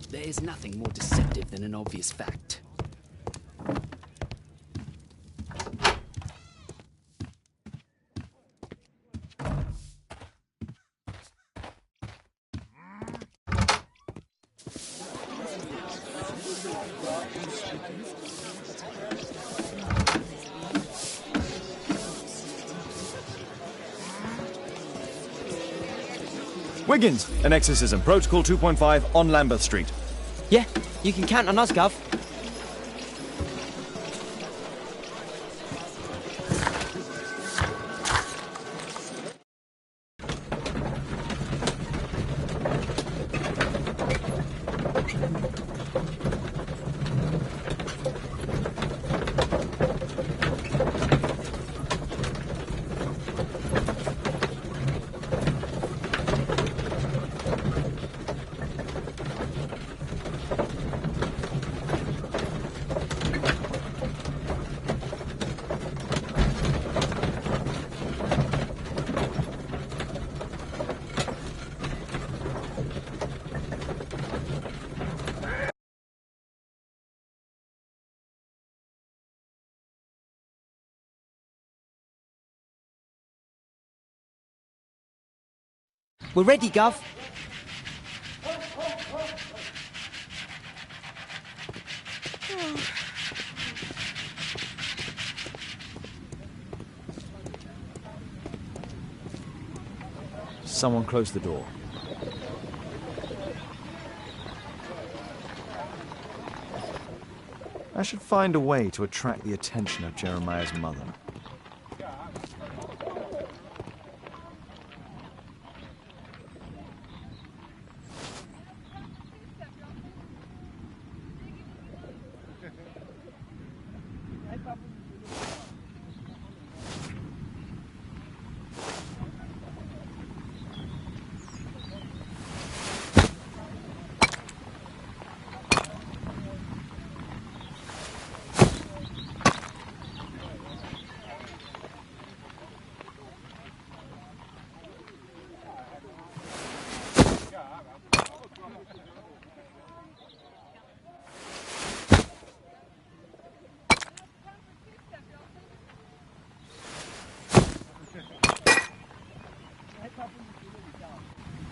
There is nothing more deceptive than an obvious fact. Wiggins, an exorcism. Protocol 2.5 on Lambeth Street. Yeah, you can count on us, Gov. We're ready, Gov. Someone close the door. I should find a way to attract the attention of Jeremiah's mother.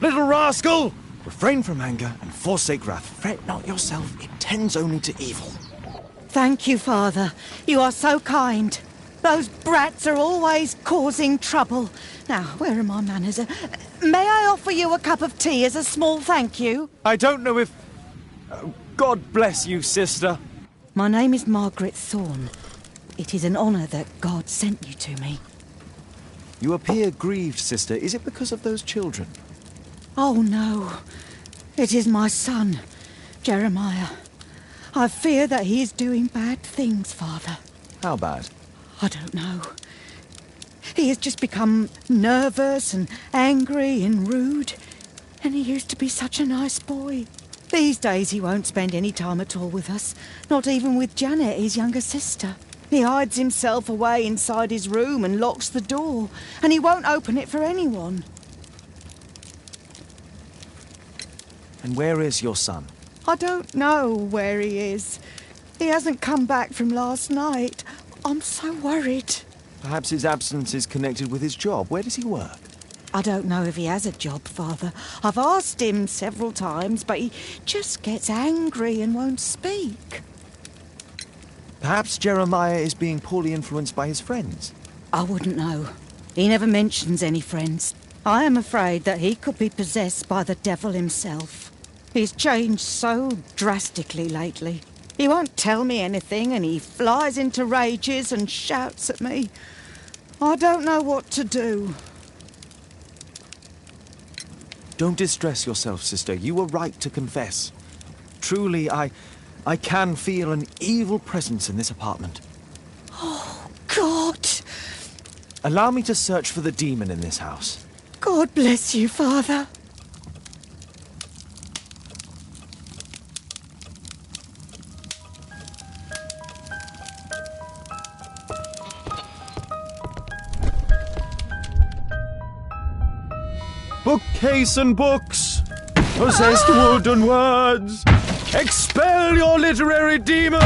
Little rascal! Refrain from anger and forsake wrath. Fret not yourself, it tends only to evil. Thank you, Father. You are so kind. Those brats are always causing trouble. Now, where are my manners? May I offer you a cup of tea as a small thank you? I don't know if... God bless you, sister. My name is Margaret Thorne. It is an honour that God sent you to me. You appear grieved, sister. Is it because of those children? Oh, no. It is my son, Jeremiah. I fear that he is doing bad things, Father. How bad? I don't know. He has just become nervous and angry and rude. And he used to be such a nice boy. These days he won't spend any time at all with us. Not even with Janet, his younger sister. He hides himself away inside his room and locks the door, and he won't open it for anyone. And where is your son? I don't know where he is. He hasn't come back from last night. I'm so worried. Perhaps his absence is connected with his job. Where does he work? I don't know if he has a job, Father. I've asked him several times, but he just gets angry and won't speak. Perhaps Jeremiah is being poorly influenced by his friends. I wouldn't know. He never mentions any friends. I am afraid that he could be possessed by the devil himself. He's changed so drastically lately. He won't tell me anything, and he flies into rages and shouts at me. I don't know what to do. Don't distress yourself, sister. You were right to confess. Truly, I can feel an evil presence in this apartment. Oh, God! Allow me to search for the demon in this house. God bless you, Father. Bookcase and books, possessed wood and words, expel your literary demons!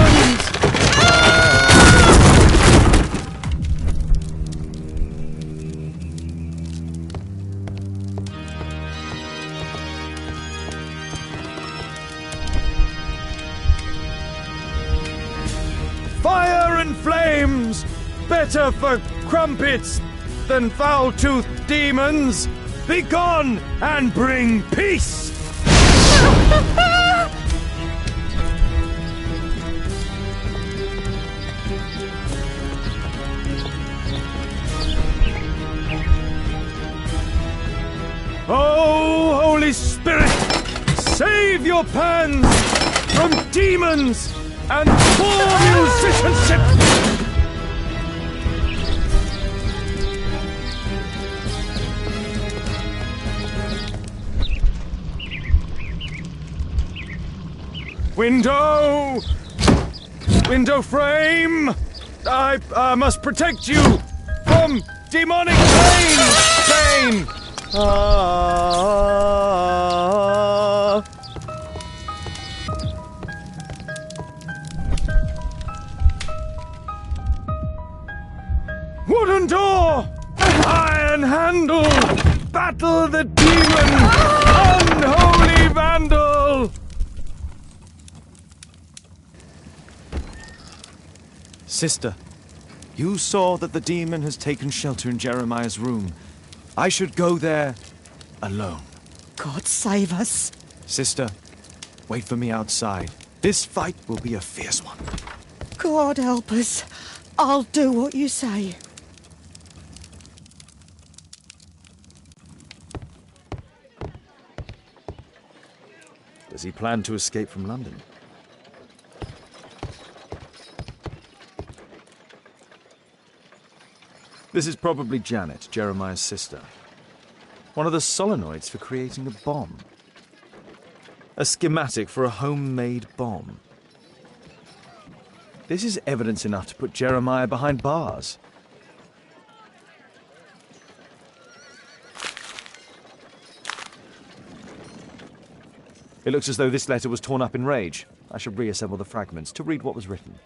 Fire and flames, better for crumpets than foul-toothed demons. Begone and bring peace! Oh, Holy Spirit, save your pans from demons and poor musicianship! Window frame! I must protect you from demonic pain! Wooden door! Iron handle! Battle the demon! Unholy vandal! Sister, you saw that the demon has taken shelter in Jeremiah's room. I should go there alone. God save us. Sister, wait for me outside. This fight will be a fierce one. God help us. I'll do what you say. Does he plan to escape from London? This is probably Janet, Jeremiah's sister. One of the solenoids for creating a bomb. A schematic for a homemade bomb. This is evidence enough to put Jeremiah behind bars. It looks as though this letter was torn up in rage. I should reassemble the fragments to read what was written.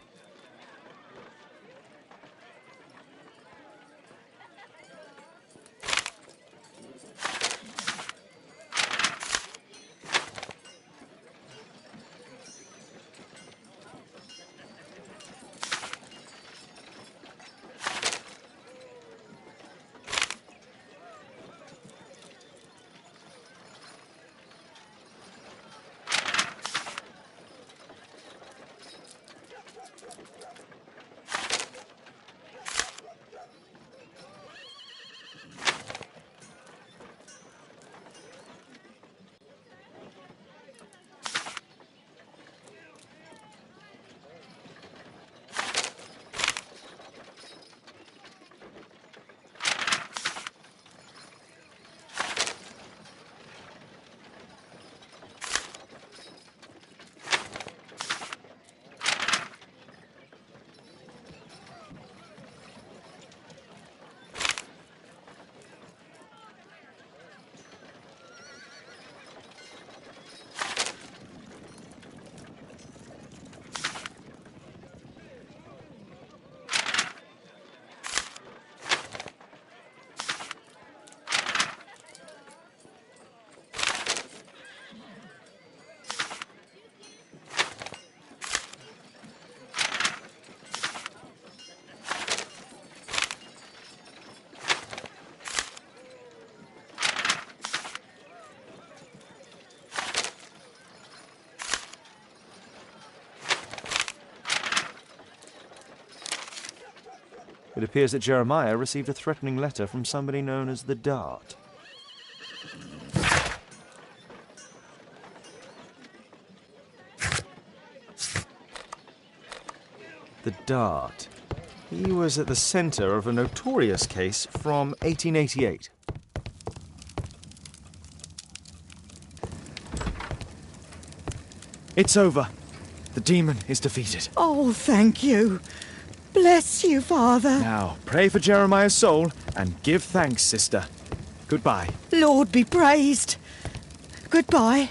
It appears that Jeremiah received a threatening letter from somebody known as the Dart. The Dart. He was at the centre of a notorious case from 1888. It's over. The demon is defeated. Oh, thank you. Bless you, Father. Now, pray for Jeremiah's soul and give thanks, sister. Goodbye. Lord be praised. Goodbye.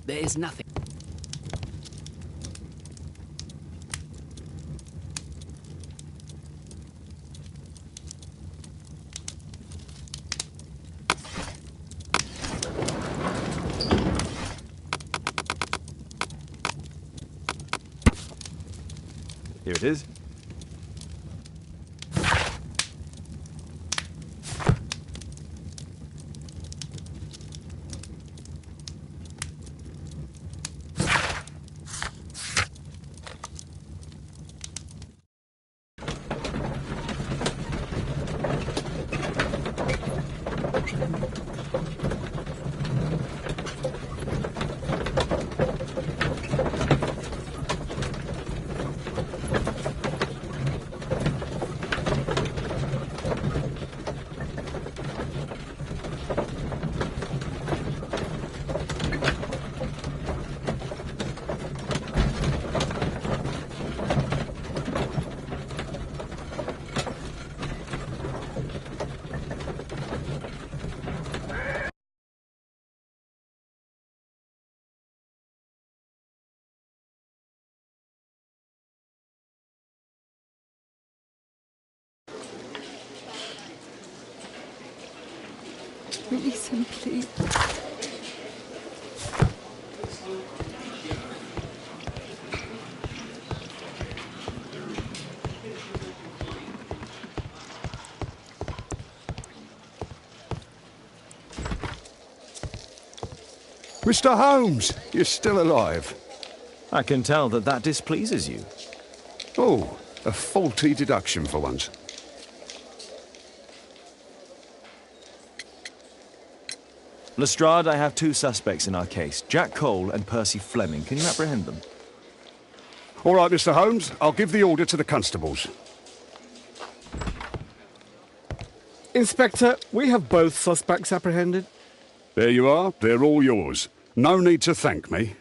There's nothing. Here it is. Listen, please. Mr. Holmes, you're still alive. I can tell that that displeases you. Oh, a faulty deduction for once. Lestrade, I have two suspects in our case, Jack Cole and Percy Fleming. Can you apprehend them? All right, Mr. Holmes, I'll give the order to the constables. Inspector, we have both suspects apprehended. There you are, they're all yours. No need to thank me.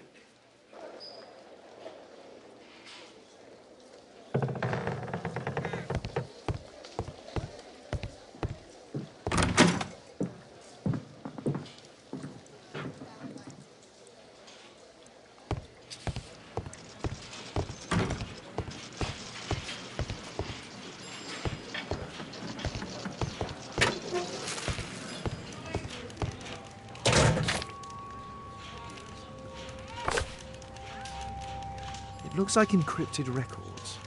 Looks like encrypted records.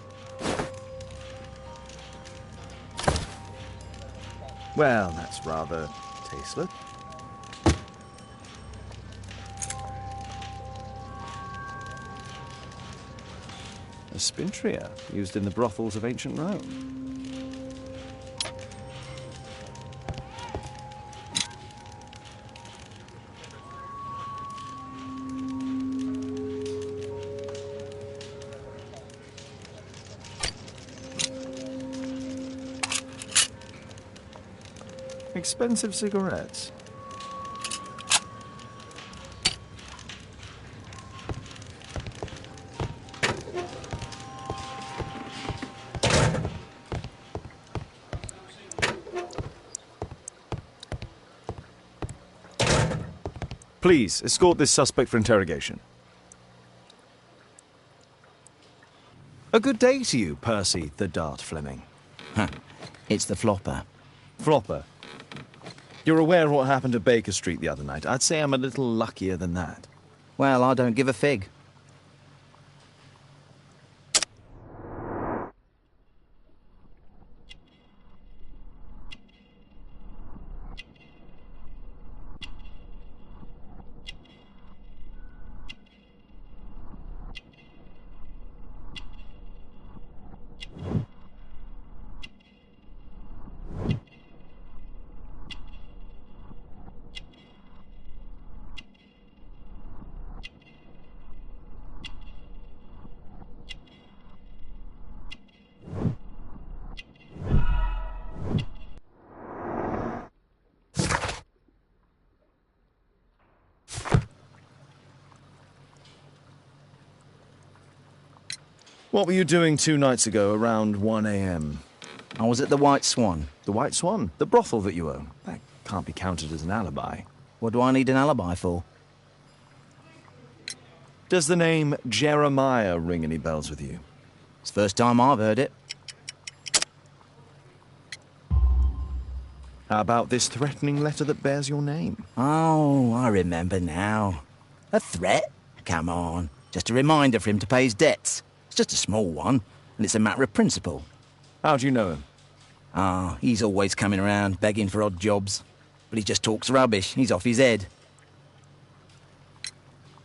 Well, that's rather tasteless. A spintria, used in the brothels of ancient Rome. Expensive cigarettes. Please, escort this suspect for interrogation. A good day to you, Percy the Dart Fleming. It's the flopper. Flopper? You're aware of what happened at Baker Street the other night. I'd say I'm a little luckier than that. Well, I don't give a fig. What were you doing 2 nights ago around 1 a.m.? I was at the White Swan. The White Swan? The brothel that you own? That can't be counted as an alibi. What do I need an alibi for? Does the name Jeremiah ring any bells with you? It's the first time I've heard it. How about this threatening letter that bears your name? Oh, I remember now. A threat? Come on. Just a reminder for him to pay his debts. It's just a small one, and it's a matter of principle. How do you know him? He's always coming around, begging for odd jobs. But he just talks rubbish. He's off his head.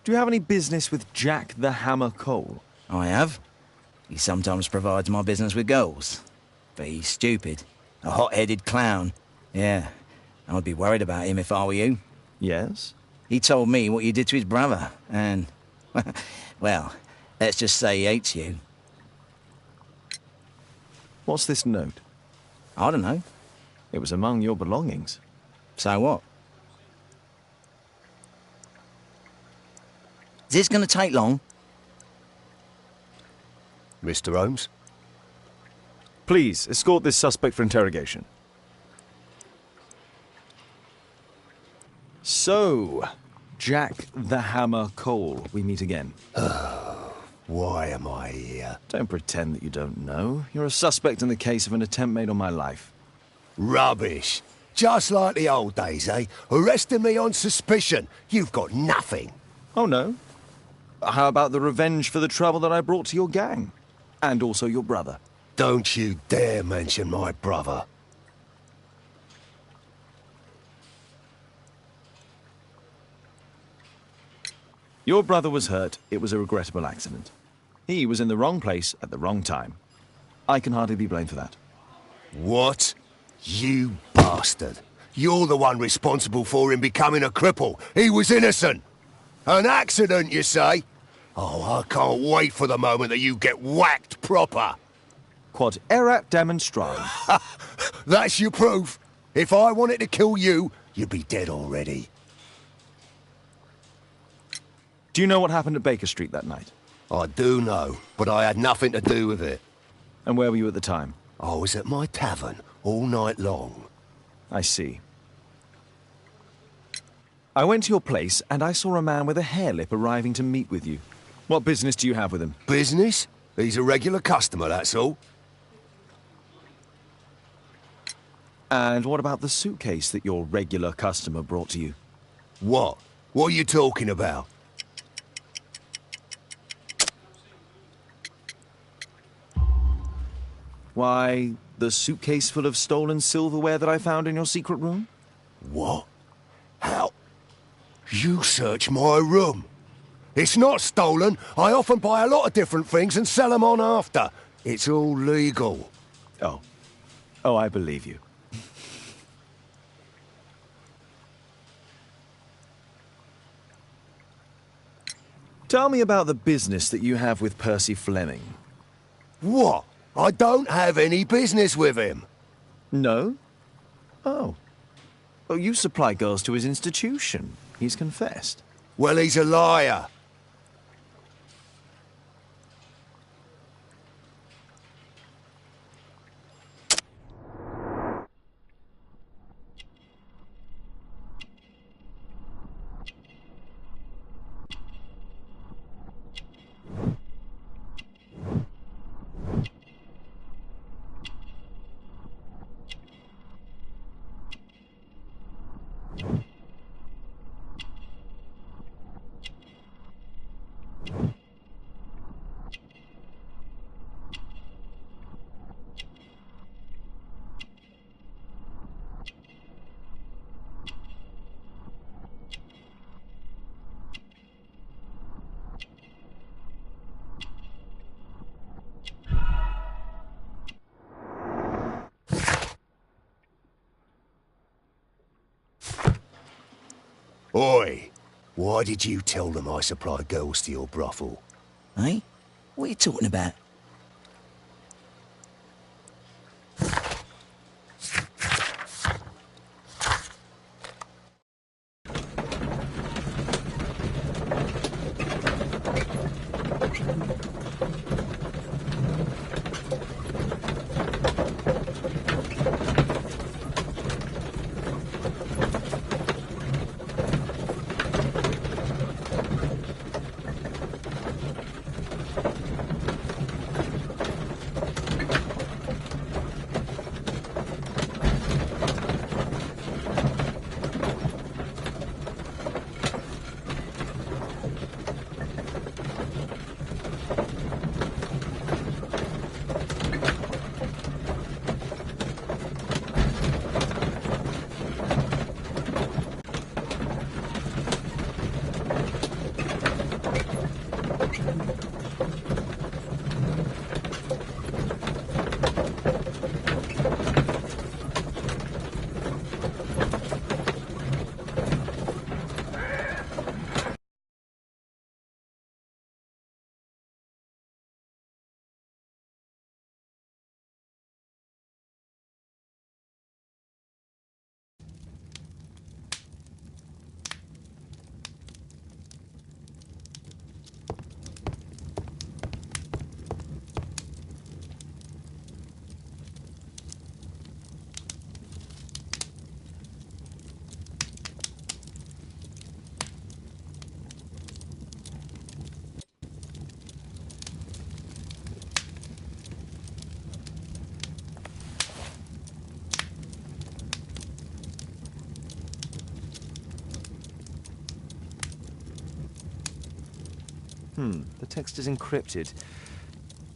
Do you have any business with Jack the Hammer Cole? I have. He sometimes provides my business with girls. But he's stupid. A hot-headed clown. Yeah, I'd be worried about him if I were you. Yes? He told me what you did to his brother, and... well, let's just say he hates you. What's this note? I don't know. It was among your belongings. So what? Is this going to take long? Mr. Holmes? Please, escort this suspect for interrogation. So, Jack the Hammer Cole, we meet again. Why am I here? Don't pretend that you don't know. You're a suspect in the case of an attempt made on my life. Rubbish. Just like the old days, eh? Arresting me on suspicion. You've got nothing. Oh, no? How about the revenge for the trouble that I brought to your gang? And also your brother. Don't you dare mention my brother. Your brother was hurt. It was a regrettable accident. He was in the wrong place at the wrong time. I can hardly be blamed for that. What? You bastard. You're the one responsible for him becoming a cripple. He was innocent. An accident, you say? Oh, I can't wait for the moment that you get whacked proper. Quod erat demonstrandum. That's your proof. If I wanted to kill you, you'd be dead already. Do you know what happened at Baker Street that night? I do know, but I had nothing to do with it. And where were you at the time? I was at my tavern all night long. I see. I went to your place and I saw a man with a hairlip arriving to meet with you. What business do you have with him? Business? He's a regular customer, that's all. And what about the suitcase that your regular customer brought to you? What? What are you talking about? Why, the suitcase full of stolen silverware that I found in your secret room? What? How? You searched my room? It's not stolen. I often buy a lot of different things and sell them on after. It's all legal. Oh. Oh, I believe you. Tell me about the business that you have with Percy Fleming. What? I don't have any business with him. No? Oh. Oh, you supply girls to his institution. He's confessed. Well, he's a liar. Oi, why did you tell them I supply girls to your brothel? Eh? What are you talking about? The text is encrypted.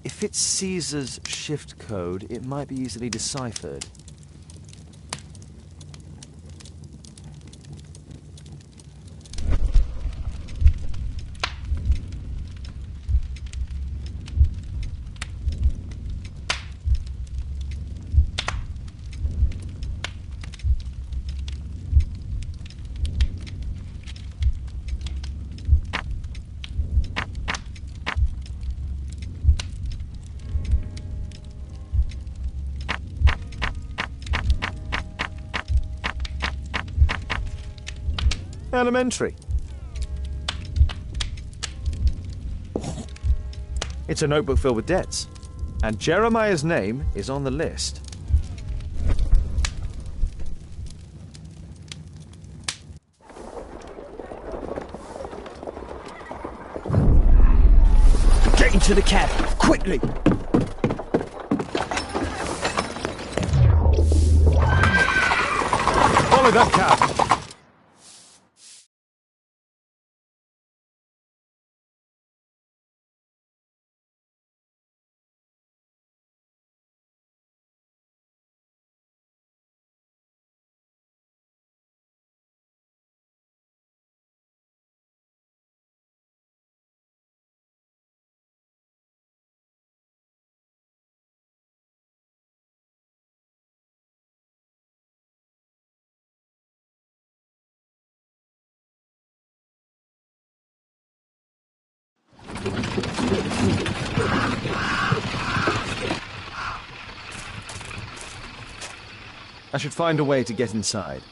If it's Caesar's shift code, it might be easily deciphered. Elementary. It's a notebook filled with debts, and Jeremiah's name is on the list. Get into the cab, quickly! Follow that cab. I should find a way to get inside.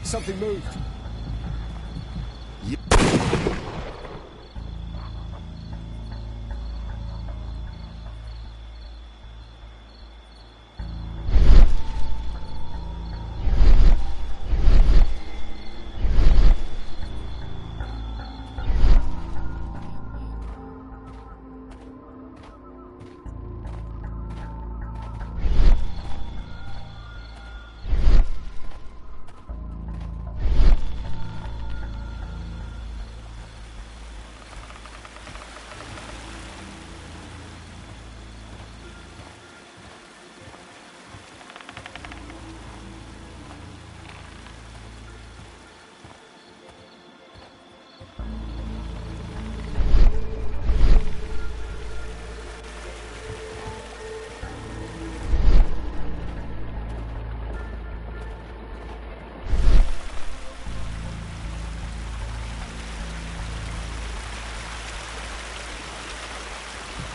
Something moved.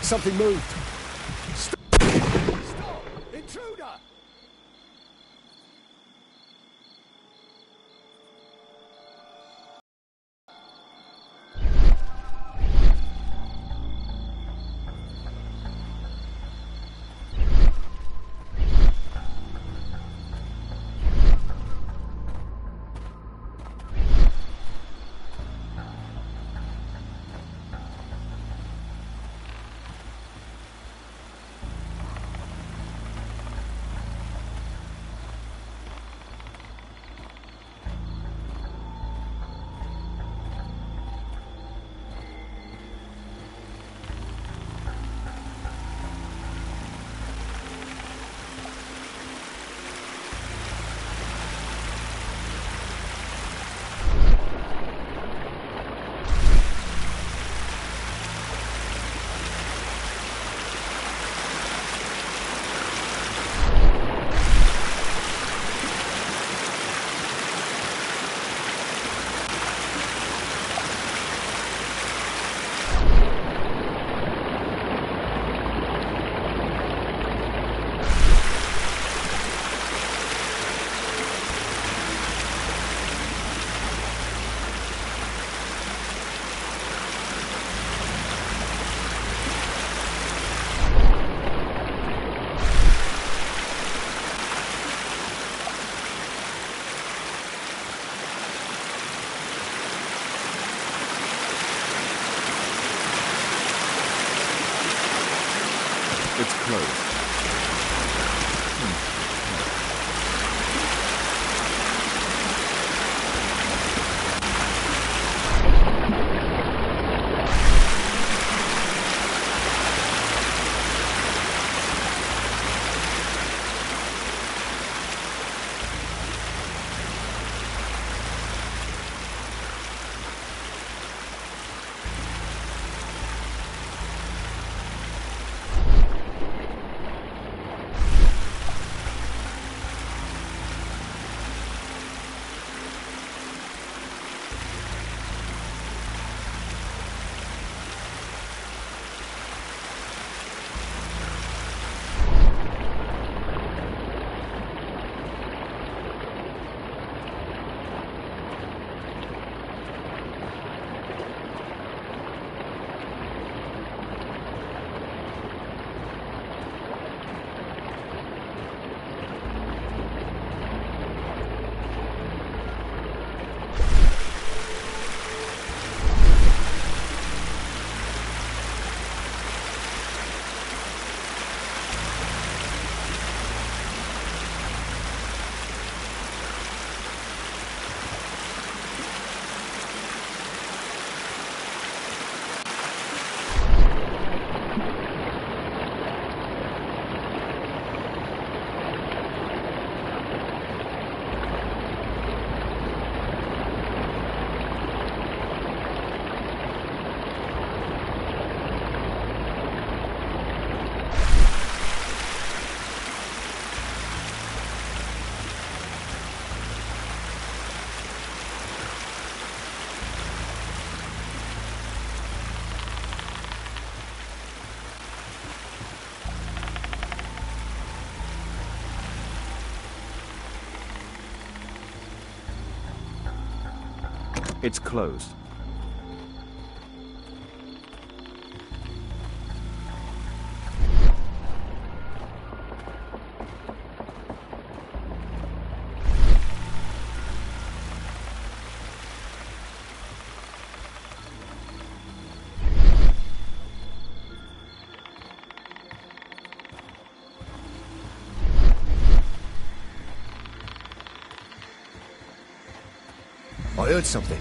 Something moved. Stop! Stop! Intruder! It's closed. It's closed. I heard something.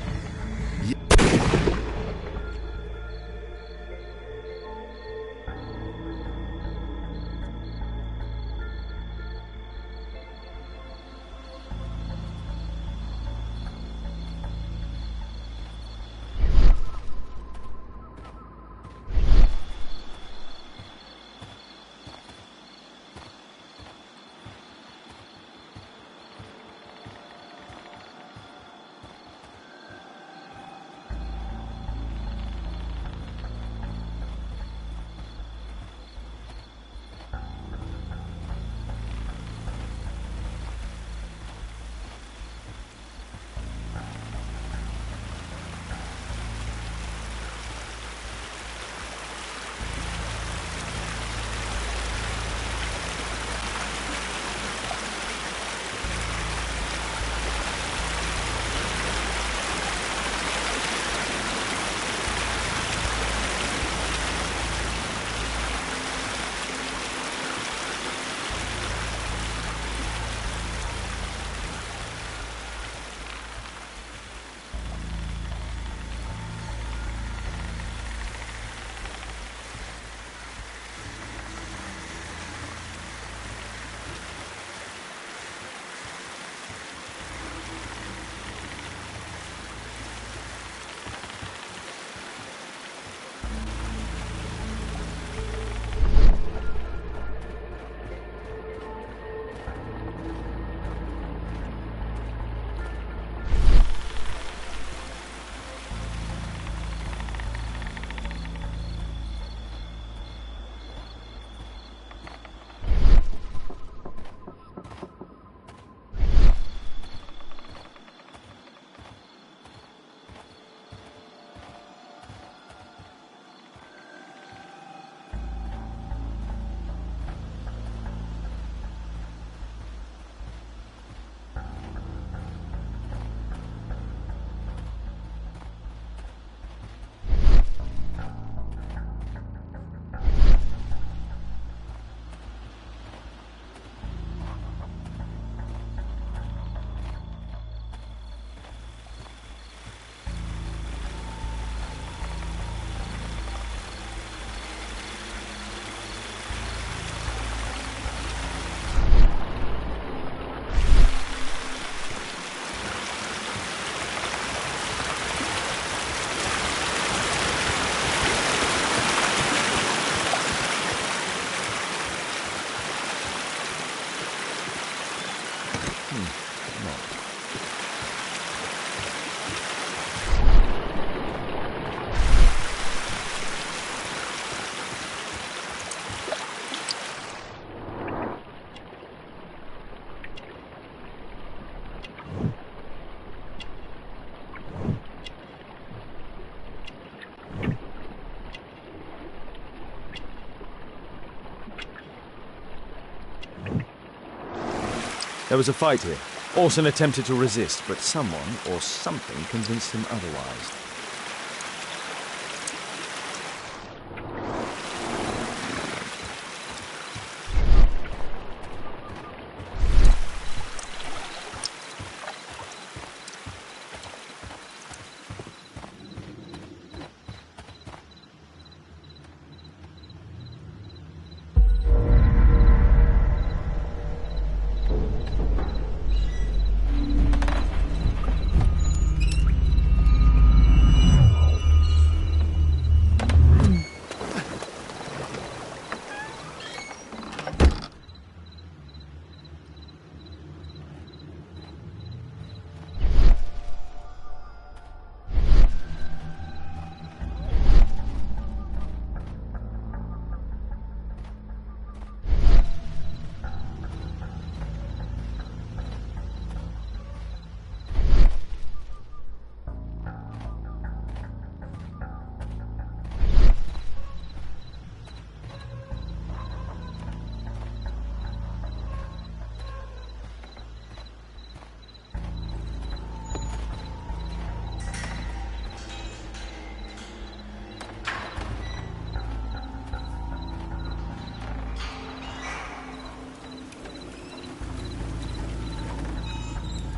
There was a fight here. Orson attempted to resist, but someone or something convinced him otherwise.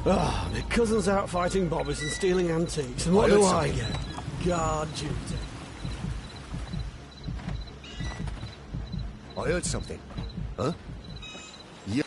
Ah, my cousin's out fighting bobbies and stealing antiques, and what do I get? Guard duty. I heard something. Huh? Yeah.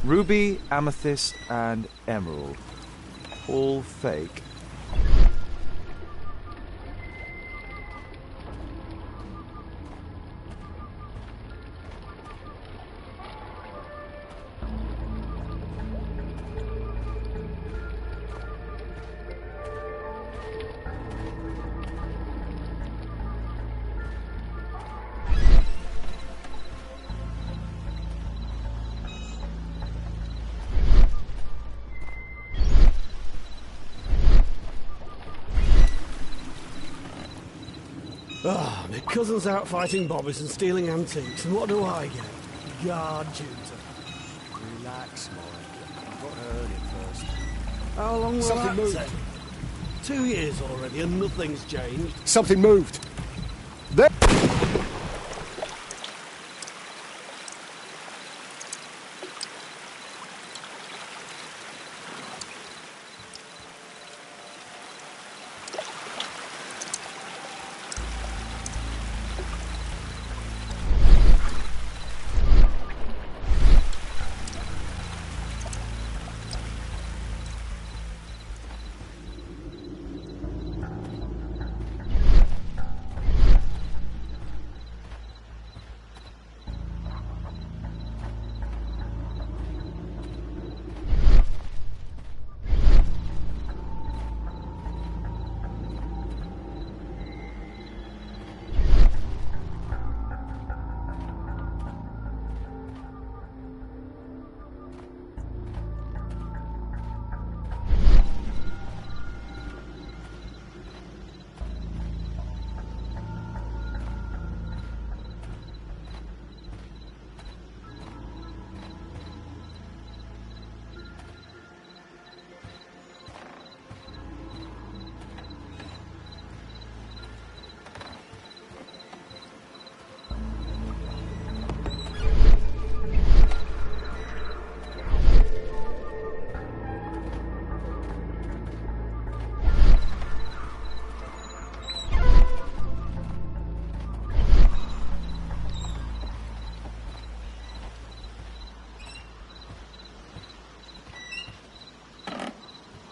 Ruby, amethyst, and emerald. All fake. Ah, my cousin's out fighting bobbies and stealing antiques, and what do I get? Guard duty. Relax, Mike. You've got to earn it first. How long will Something that moved. take? 2 years already, and nothing's changed. Something moved. There.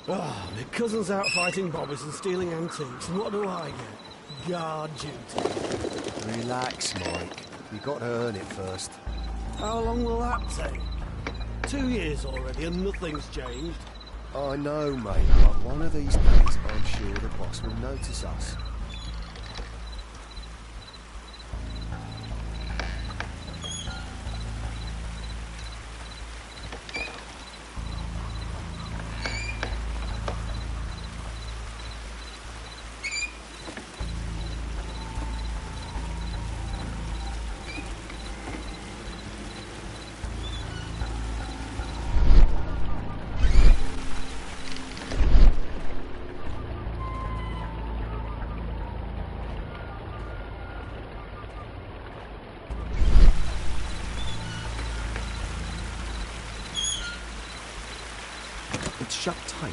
Ah, my cousin's out fighting bobbies and stealing antiques, and what do I get? Guard duty. Relax, Mike. You've got to earn it first. How long will that take? 2 years already, and nothing's changed. I know, mate, but one of these days I'm sure the boss will notice us. It's shut tight.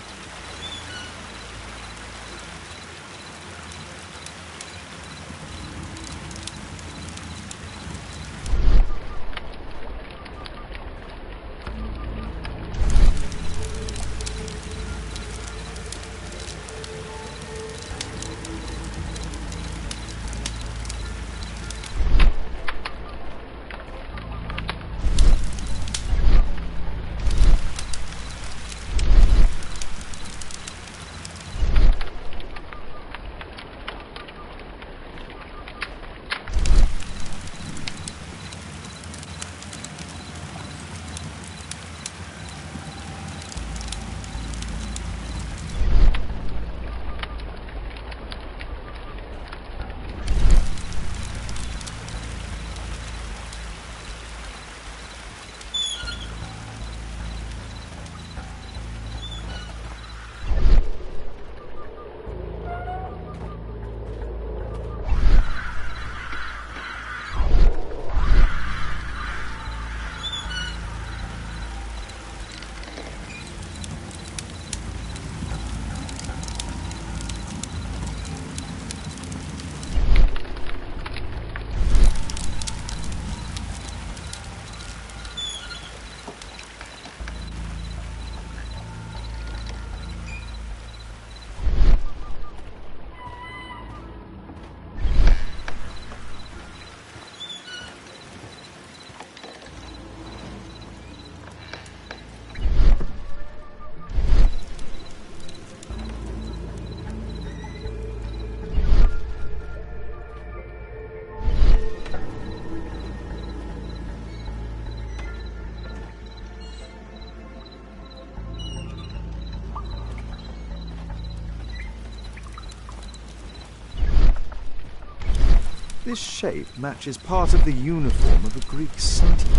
This shape matches part of the uniform of a Greek city.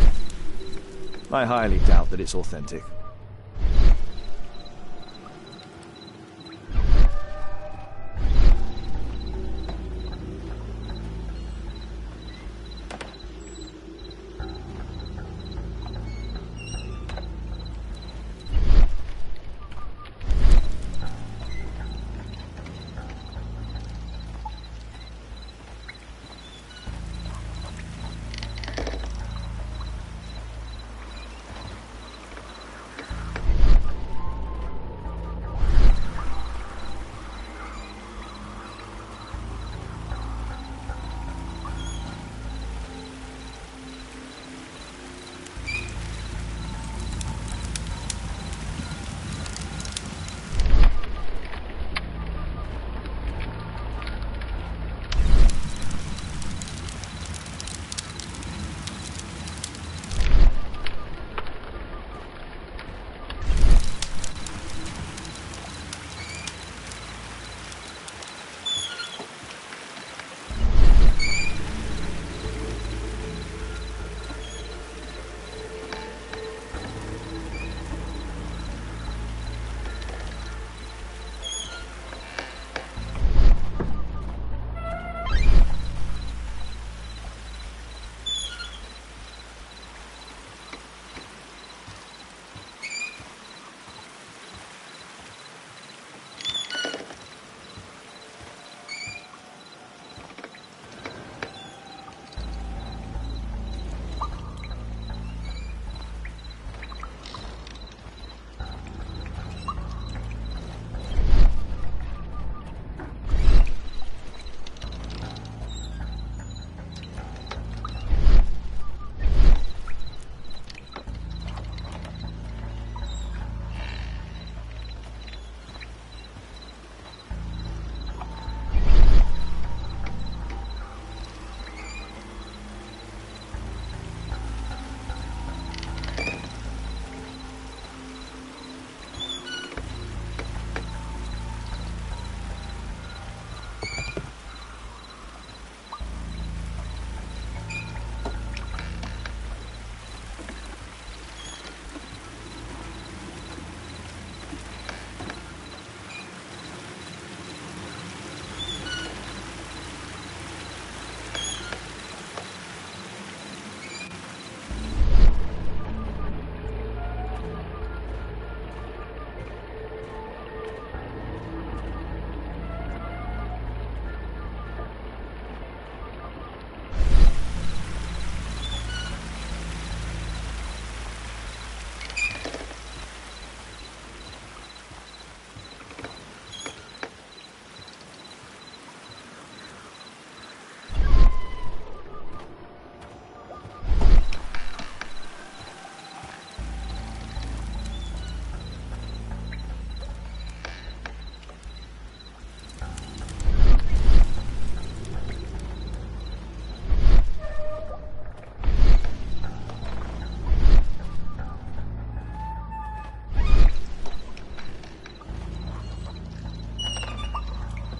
I highly doubt that it's authentic.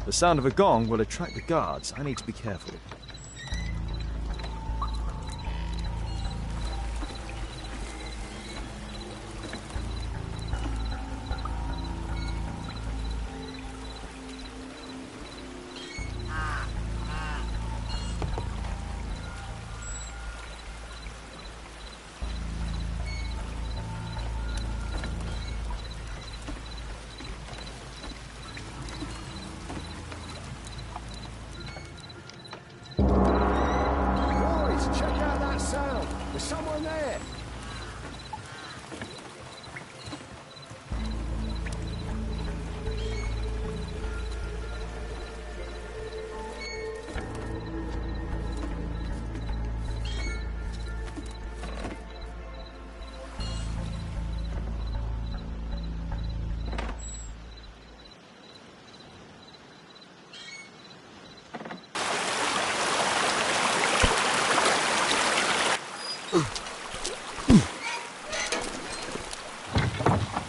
The sound of a gong will attract the guards. I need to be careful.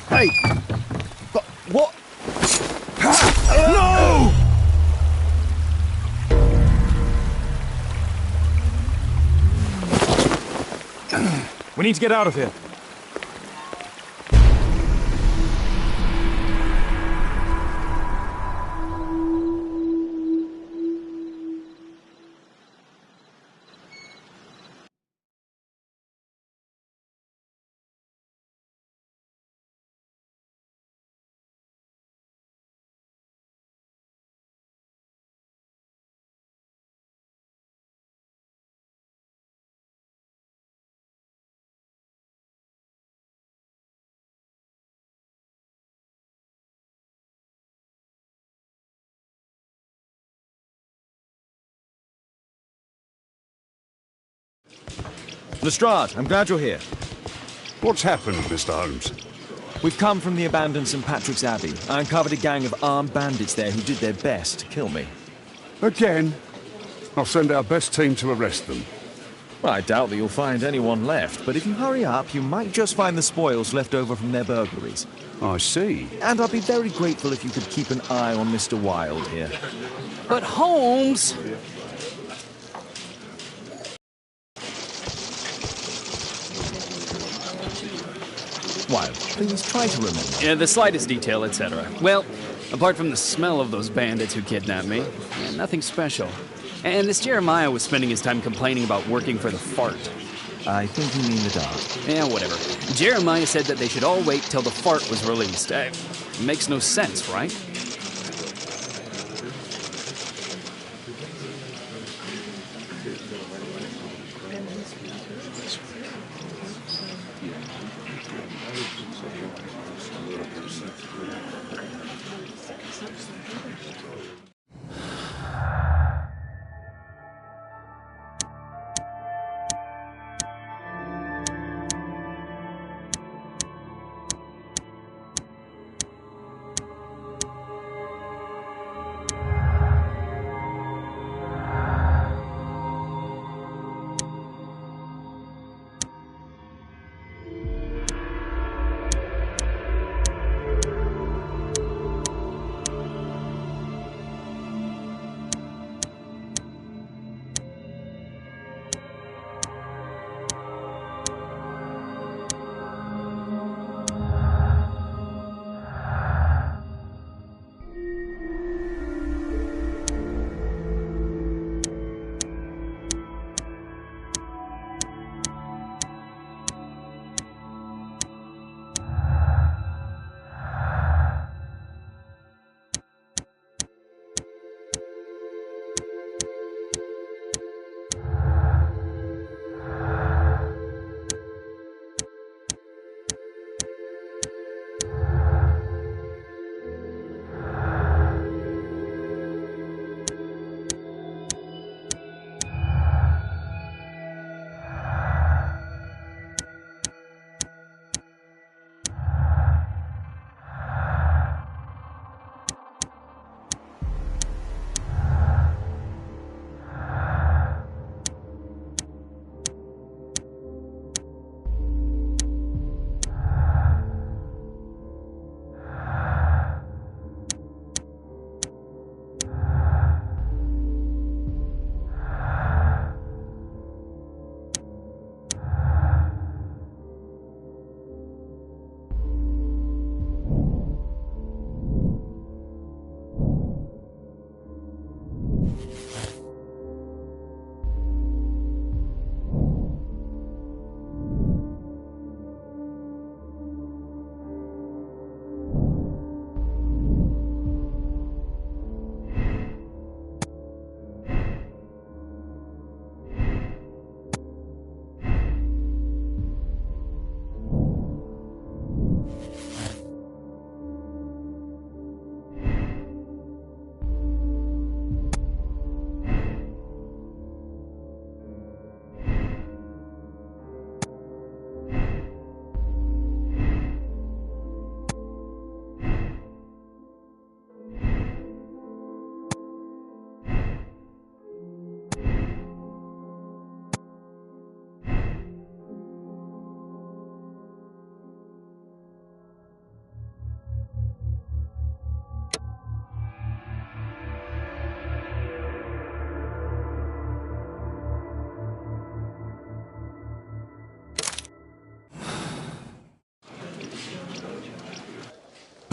Hey! But what? No! We need to get out of here. Lestrade, I'm glad you're here. What's happened, Mr. Holmes? We've come from the abandoned St. Patrick's Abbey. I uncovered a gang of armed bandits there who did their best to kill me. Again? I'll send our best team to arrest them. Well, I doubt that you'll find anyone left, but if you hurry up, you might just find the spoils left over from their burglaries. I see. And I'd be very grateful if you could keep an eye on Mr. Wilde here. But Holmes... Wilde, please try to remember. Yeah, the slightest detail, etc. Well, apart from the smell of those bandits who kidnapped me, nothing special. And this Jeremiah was spending his time complaining about working for the fart. I think you mean the dart. Yeah, whatever. Jeremiah said that they should all wait till the fart was released. Makes no sense, right?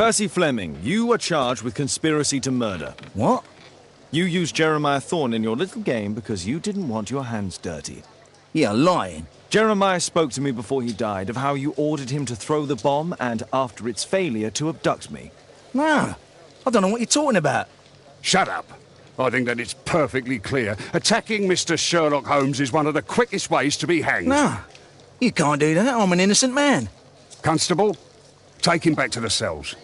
Percy Fleming, you are charged with conspiracy to murder. What? You used Jeremiah Thorne in your little game because you didn't want your hands dirty. You're lying. Jeremiah spoke to me before he died of how you ordered him to throw the bomb and, after its failure, to abduct me. No, I don't know what you're talking about. Shut up. I think that it's perfectly clear. Attacking Mr. Sherlock Holmes is one of the quickest ways to be hanged. No, you can't do that. I'm an innocent man. Constable, take him back to the cells.